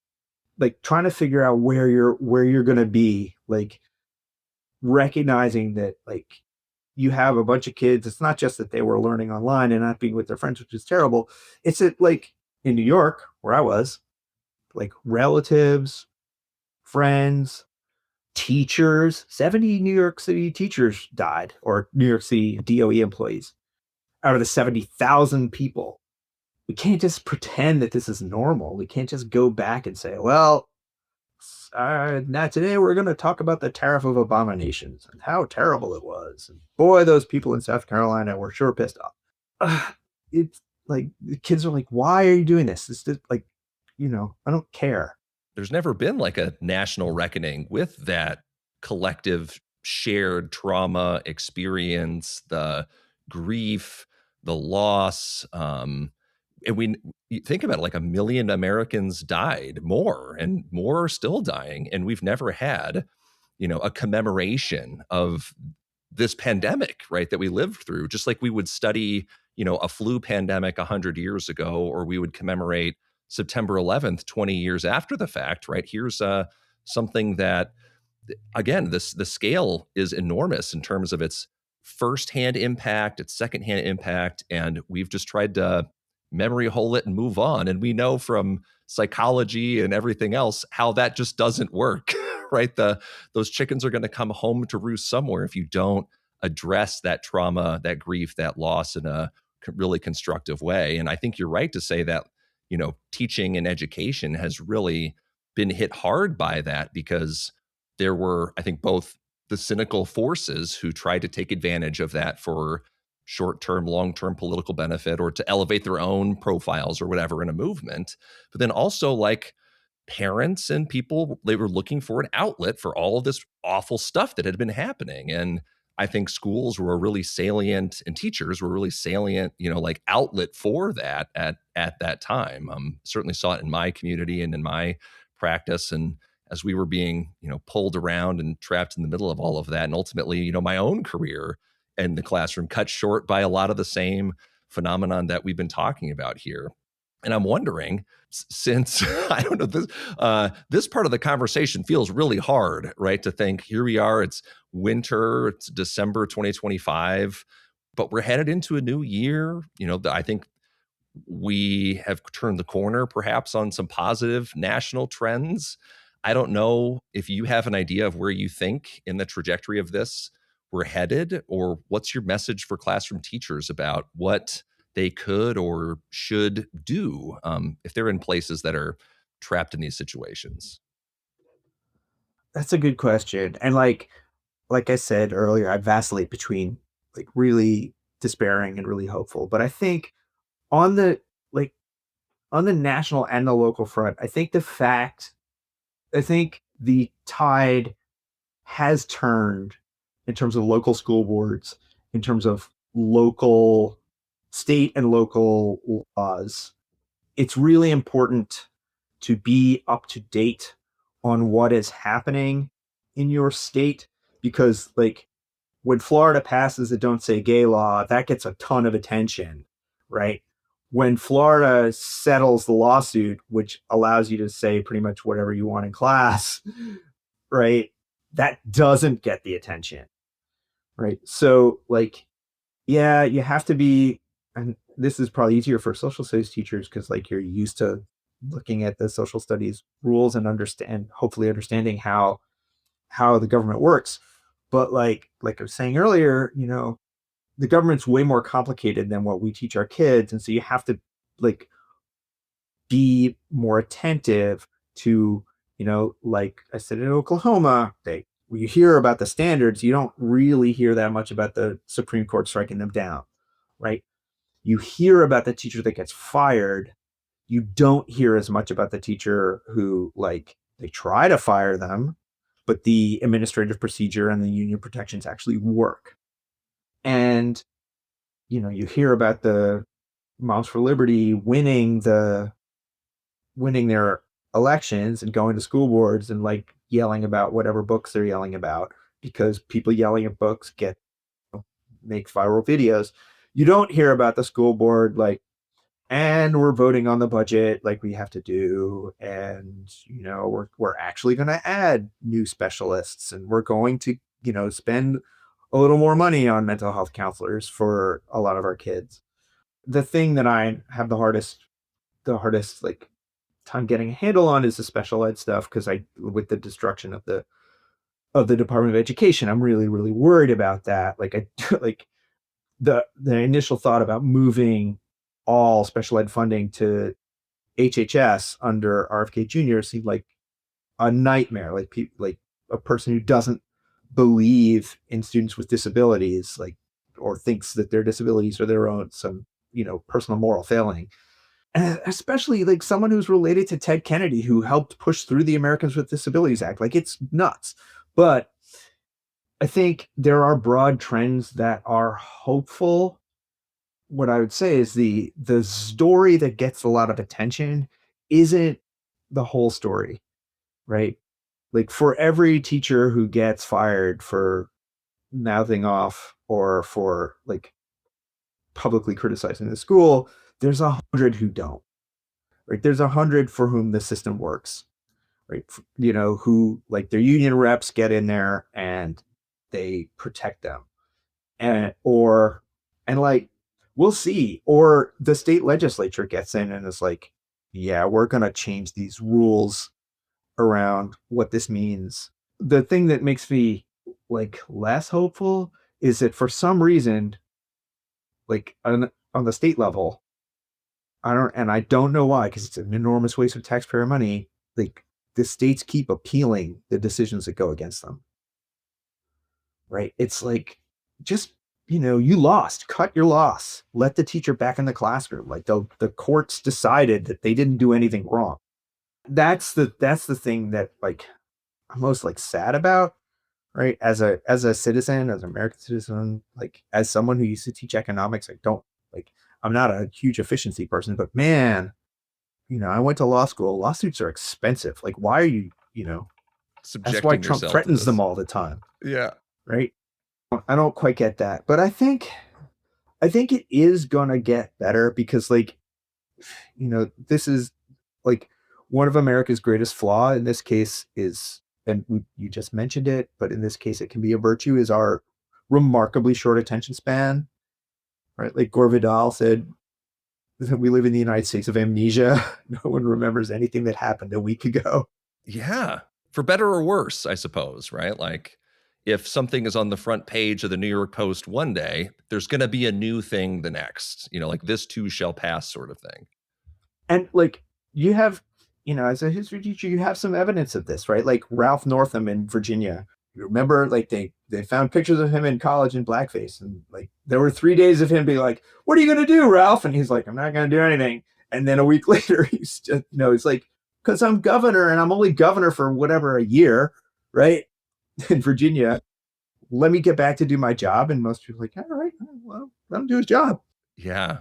trying to figure out where you're going to be, like recognizing that like you have a bunch of kids. It's not just that they were learning online and not being with their friends, which is terrible. It's that like in New York, where I was, like relatives, friends, teachers, 70 New York City teachers died, or New York City DOE employees out of the 70,000 people. We can't just pretend that this is normal. We can't just go back and say, well, now today we're going to talk about the tariff of abominations and how terrible it was. And boy, those people in South Carolina were sure pissed off. It's like the kids are like, why are you doing this? It's just like, I don't care. There's never been like a national reckoning with that collective shared trauma experience, the grief, the loss. And you think about it, like 1 million Americans died, more and more are still dying. And we've never had, a commemoration of this pandemic, right, that we lived through, just like we would study, a flu pandemic 100 years ago, or we would commemorate September 11th, 20 years after the fact, right? Here's something that, again, the scale is enormous in terms of its firsthand impact, its secondhand impact, and we've just tried to memory hole it and move on. And we know from psychology and everything else how that just doesn't work, right? Those chickens are going to come home to roost somewhere if you don't address that trauma, that grief, that loss in a really constructive way. And I think you're right to say that, teaching and education has really been hit hard by that, because there were, I think, both the cynical forces who tried to take advantage of that for short-term, long-term political benefit, or to elevate their own profiles or whatever in a movement. But then also like parents and people, they were looking for an outlet for all of this awful stuff that had been happening. And I think schools were a really salient, and teachers were really salient, like outlet for that at that time. Certainly saw it in my community and in my practice. And as we were being, pulled around and trapped in the middle of all of that, and ultimately, my own career in the classroom cut short by a lot of the same phenomenon that we've been talking about here. And I'm wondering, since I don't know, this part of the conversation feels really hard, right? To think, here we are, it's winter, it's December 2025, but we're headed into a new year. I think we have turned the corner perhaps on some positive national trends. I don't know if you have an idea of where you think in the trajectory of this we're headed, or what's your message for classroom teachers about what they could or should do if they're in places that are trapped in these situations? That's a good question. And like I said earlier, I vacillate between like really despairing and really hopeful. But I think on the like on the national and the local front, I think the tide has turned in terms of local school boards, in terms of local, state and local laws. It's really important to be up to date on what is happening in your state, because like when Florida passes the Don't Say Gay law, that gets a ton of attention, right? When Florida settles the lawsuit, which allows you to say pretty much whatever you want in class, right? that doesn't get the attention, right? So like, yeah, you have to be, and this is probably easier for social studies teachers because like you're used to looking at the social studies rules and hopefully understanding how the government works. But like I was saying earlier, the government's way more complicated than what we teach our kids, and so you have to like be more attentive to, like I said in Oklahoma, when you hear about the standards, you don't really hear that much about the Supreme Court striking them down, right? You hear about the teacher that gets fired. You don't hear as much about the teacher who like they try to fire them, but the administrative procedure and the union protections actually work. And you hear about the Moms for Liberty winning their elections and going to school boards and like yelling about whatever books they're yelling about because people yelling at books make viral videos. You don't hear about the school board like, and we're voting on the budget like we have to do, and we're actually going to add new specialists, and we're going to spend a little more money on mental health counselors for a lot of our kids. The thing that I have the hardest like time getting a handle on is the special ed stuff, because I with the destruction of the Department of Education, I'm really really worried about that. Like I like the initial thought about moving all special ed funding to HHS under RFK Jr. seemed like a nightmare. Like a person who doesn't believe in students with disabilities, like, or thinks that their disabilities are their own some personal moral failing. And especially like someone who's related to Ted Kennedy, who helped push through the Americans with Disabilities Act. Like it's nuts. But I think there are broad trends that are hopeful. What I would say is the story that gets a lot of attention isn't the whole story, right? Like for every teacher who gets fired for mouthing off or for like publicly criticizing the school, there's 100 who don't, right? There's 100 for whom the system works, right? Who like their union reps get in there and they protect them, and like we'll see, or the state legislature gets in and is like, yeah, we're gonna change these rules around what this means. The thing that makes me like less hopeful is that for some reason, like on the state level, I don't know why, because it's an enormous waste of taxpayer money. Like the states keep appealing the decisions that go against them, right? It's like, just, you lost, cut your loss, let the teacher back in the classroom. Like the courts decided that they didn't do anything wrong. That's the thing that like I'm most like sad about, right? As a citizen, as an American citizen, like as someone who used to teach economics, I don't like, I'm not a huge efficiency person, but man, I went to law school. Lawsuits are expensive. Like, why are that's why Subjecting Trump yourself to threatens this. them all the time, Yeah. right? I don't quite get that, but I think it is gonna get better because like, this is like one of America's greatest flaw in this case is, and you just mentioned it, but in this case it can be a virtue, is our remarkably short attention span, right? Like Gore Vidal said, we live in the United States of amnesia. No one remembers anything that happened a week ago. Yeah. For better or worse, I suppose, right? Like if something is on the front page of the New York Post one day, there's going to be a new thing the next, like this too shall pass sort of thing. And like you have, as a history teacher, you have some evidence of this, right? Like Ralph Northam in Virginia. You remember, like they found pictures of him in college in blackface, and like there were 3 days of him being like, "What are you gonna do, Ralph?" And he's like, "I'm not gonna do anything." And then a week later, he's just, it's like, because I'm governor and I'm only governor for whatever a year, right? In Virginia, let me get back to do my job. And most people are like, all right, well, let him do his job. Yeah.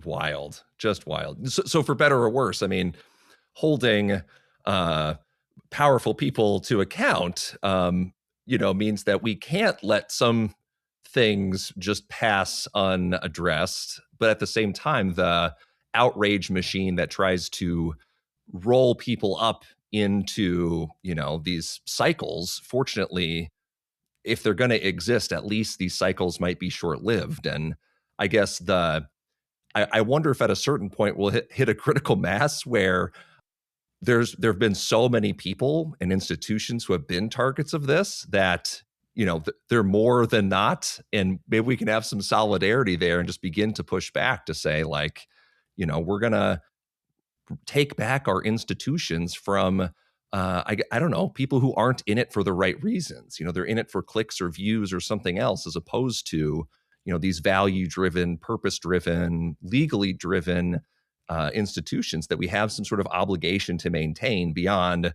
Wild, just wild. So for better or worse, I mean, holding uh, powerful people to account, means that we can't let some things just pass unaddressed. But at the same time, the outrage machine that tries to roll people up into, these cycles. Fortunately, if they're going to exist, at least these cycles might be short-lived. And I guess I wonder if at a certain point we'll hit a critical mass where there have been so many people and institutions who have been targets of this that they're more than not, and maybe we can have some solidarity there and just begin to push back to say, like, we're gonna take back our institutions from I don't know, people who aren't in it for the right reasons. They're in it for clicks or views or something else, as opposed to these value driven, purpose driven, legally driven institutions that we have some sort of obligation to maintain beyond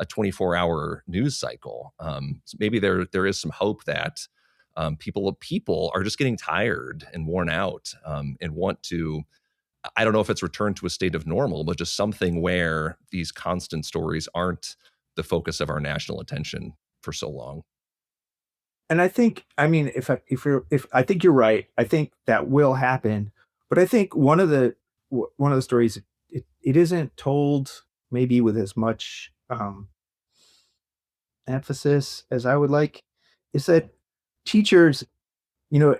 a 24-hour news cycle. So maybe there is some hope that people are just getting tired and worn out, and want to, I don't know if it's returned to a state of normal, but just something where these constant stories aren't the focus of our national attention for so long. And I think, I mean, if I think you're right, I think that will happen. But I think one of the stories, it isn't told maybe with as much emphasis as I would like, is that teachers, you know,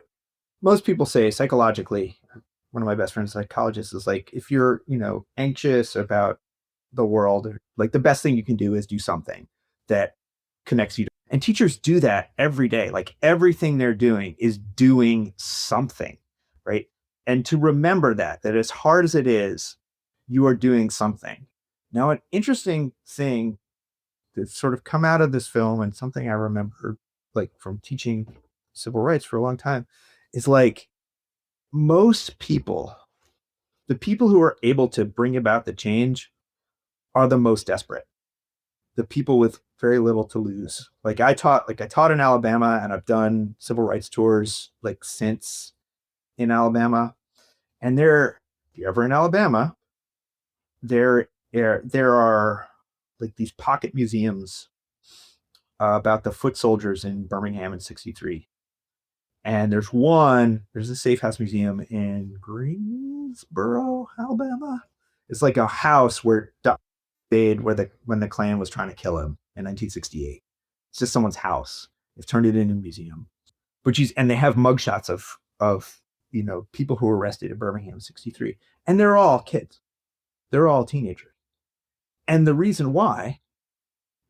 most people say psychologically, one of my best friends, psychologists, is like, if you're, anxious about the world, like the best thing you can do is do something that connects you. And teachers do that every day. Like everything they're doing is doing something, right? And to remember that as hard as it is, you are doing something. Now, an interesting thing that's sort of come out of this film, and something I remember like from teaching civil rights for a long time, is like most people, the people who are able to bring about the change are the most desperate. The people with very little to lose. I taught in Alabama, and I've done civil rights tours like since in Alabama. And if you're ever in Alabama, there are like these pocket museums about the foot soldiers in Birmingham in '63. And there's a Safe House Museum in Greensboro, Alabama. It's like a house where stayed when the Klan was trying to kill him in 1968. It's just someone's house. They've turned it into a museum. And they have mugshots of people who were arrested in Birmingham in '63. And they're all kids. They're all teenagers. And the reason why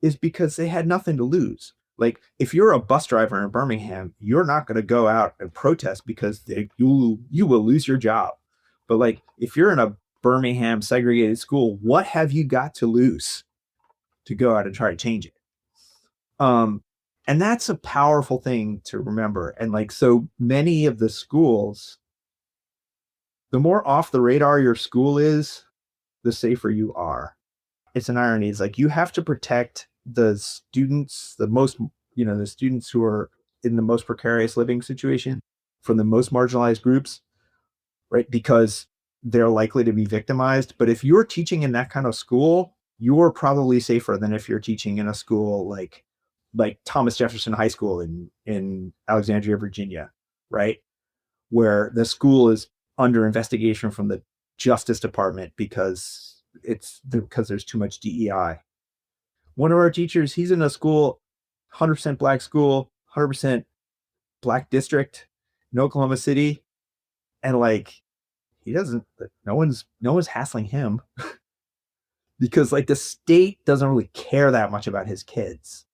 is because they had nothing to lose. Like, if you're a bus driver in Birmingham, you're not going to go out and protest because you will lose your job. But like, if you're in a Birmingham segregated school, what have you got to lose to go out and try to change it? And that's a powerful thing to remember. And like, so many of the schools, the more off the radar your school is, the safer you are. It's an irony. It's like, you have to protect the students, the students who are in the most precarious living situation from the most marginalized groups, right? Because they're likely to be victimized. But if you're teaching in that kind of school, you're probably safer than if you're teaching in a school like Thomas Jefferson High School in Alexandria, Virginia, right? Where the school is under investigation from the Justice Department because there's too much DEI. One of our teachers, he's in a school, 100% black school, 100% black district in Oklahoma City. And like, no one's hassling him because like the state doesn't really care that much about his kids,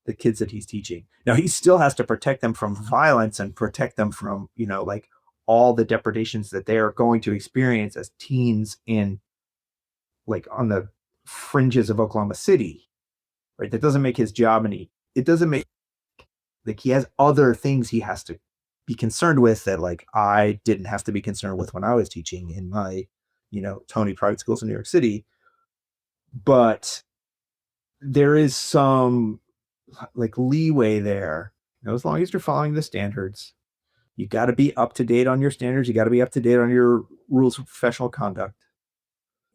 the kids that he's teaching. Now he still has to protect them from violence and protect them from, like all the depredations that they are going to experience as teens in like on the fringes of Oklahoma City. Right. That doesn't make his job it doesn't make, like, he has other things he has to be concerned with that like I didn't have to be concerned with when I was teaching in my, Tony private schools in New York City. But there is some like leeway there. As long as you're following the standards, you got to be up to date on your standards. You got to be up to date on your rules of professional conduct.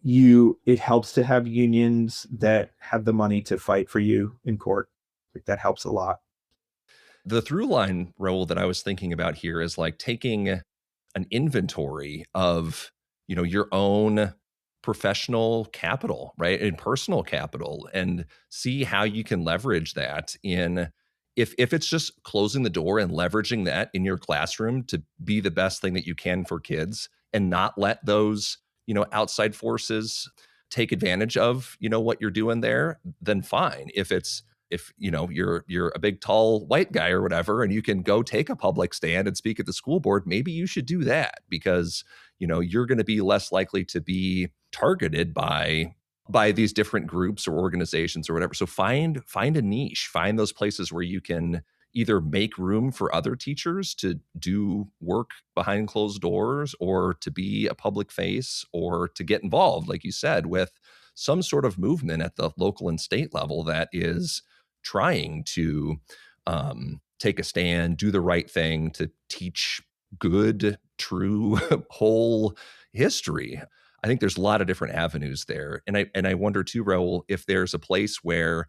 It helps to have unions that have the money to fight for you in court. Like, that helps a lot. The through line, Raoul, that I was thinking about here is like taking an inventory of, your own professional capital, right? And personal capital, and see how you can leverage that in, if it's just closing the door and leveraging that in your classroom to be the best thing that you can for kids, and not let those, outside forces take advantage of, what you're doing there, then fine. If you're a big tall white guy or whatever, and you can go take a public stand and speak at the school board, maybe you should do that, because you're going to be less likely to be targeted by these different groups or organizations or whatever. So find a niche, find those places where you can either make room for other teachers to do work behind closed doors, or to be a public face, or to get involved, like you said, with some sort of movement at the local and state level that is trying to take a stand, do the right thing, to teach good, true, whole history. I think there's a lot of different avenues there. And I wonder too, Raoul, if there's a place where,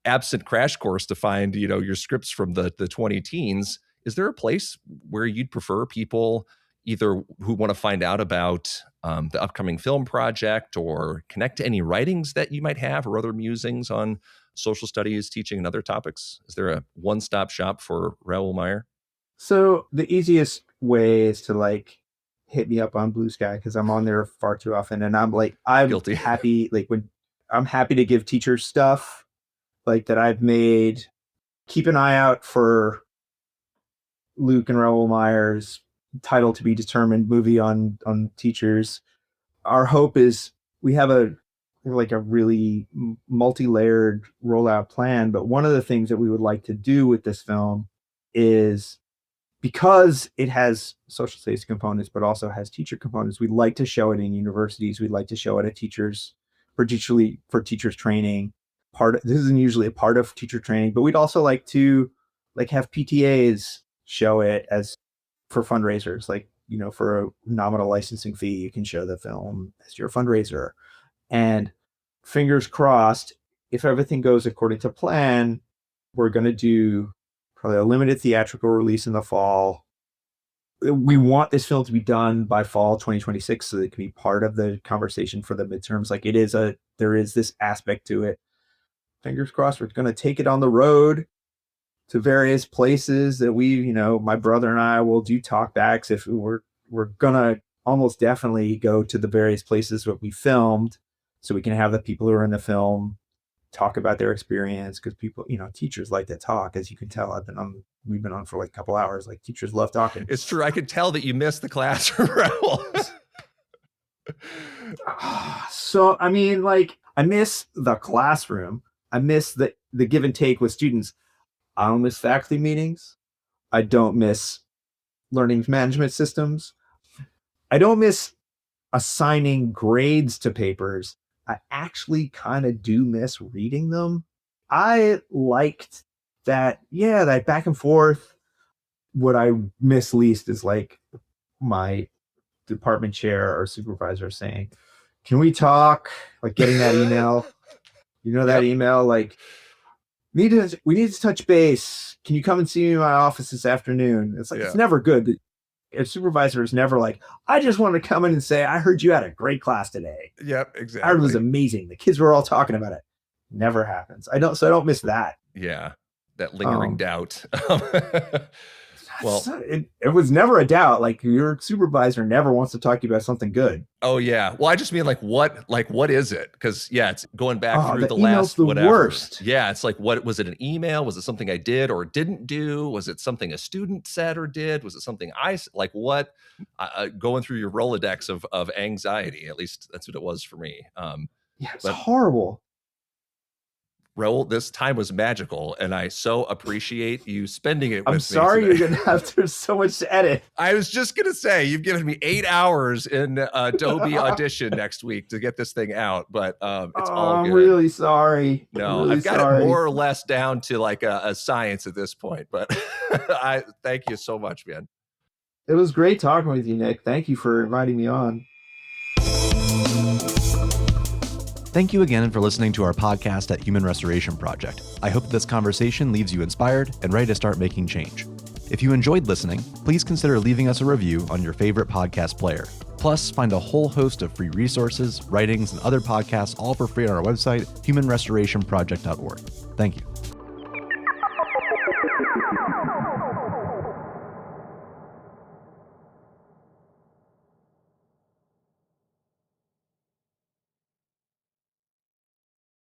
absent Crash Course to find, your scripts from the 20 teens, is there a place where you'd prefer people either who want to find out about the upcoming film project, or connect to any writings that you might have, or other musings on social studies, teaching, and other topics? Is there a one-stop shop for Raoul Meyer? So the easiest way is to hit me up on Blue Sky, because I'm on there far too often, and I'm Guilty. happy. When I'm happy to give teachers stuff that I've made. Keep an eye out for Luke and Raoul Meyer's title to be determined movie on teachers. Our hope is we have a really multi-layered rollout plan, but one of the things that we would like to do with this film is, because it has social studies components but also has teacher components, we'd like to show it in universities. We'd like to show it at teachers, particularly for teachers training. This isn't usually a part of teacher training, but we'd also like to have PTAs show it as for fundraisers, for a nominal licensing fee, you can show the film as your fundraiser. And fingers crossed, if everything goes according to plan, we're going to do probably a limited theatrical release in the fall. We want this film to be done by fall 2026, so that it can be part of the conversation for the midterms. There is this aspect to it. Fingers crossed, we're going to take it on the road to various places that my brother and I will do talkbacks. If we're going to almost definitely go to the various places that we filmed, so we can have the people who are in the film talk about their experience, because people, teachers like to talk, as you can tell. We've been on for a couple hours. Teachers love talking. It's true. I could tell that you missed the classroom, Raoul. So, I miss the classroom. I miss the give and take with students. I don't miss faculty meetings. I don't miss learning management systems. I don't miss assigning grades to papers. I actually kind of do miss reading them. I liked that back and forth. What I miss least is my department chair or supervisor saying, "Can we talk?" Getting that email. That email, we need to touch base. Can you come and see me in my office this afternoon? It's It's never good. A supervisor is never I just want to come in and say, I heard you had a great class today. Yep, exactly. I heard it was amazing. The kids were all talking about it. Never happens. I don't miss that. Yeah, that lingering doubt. Well, it was never a doubt. Your supervisor never wants to talk to you about something good. Oh yeah. Well, I just mean what is it? Because it's going back through the last whatever. Worst. Yeah, it's what was it? An email? Was it something I did or didn't do? Was it something a student said or did? Was it something what? Going through your Rolodex of anxiety. At least that's what it was for me. It's horrible. Raoul, this time was magical, and I so appreciate you spending it with me. I'm sorry you're going to have there's so much to edit. I was just going to say, you've given me 8 hours in Adobe Audition next week to get this thing out, but it's all good. I'm really sorry. No, I've got it more or less down to a science at this point, but I thank you so much, man. It was great talking with you, Nick. Thank you for inviting me on. Thank you again for listening to our podcast at Human Restoration Project. I hope this conversation leaves you inspired and ready to start making change. If you enjoyed listening, please consider leaving us a review on your favorite podcast player. Plus, find a whole host of free resources, writings, and other podcasts all for free on our website, humanrestorationproject.org. Thank you.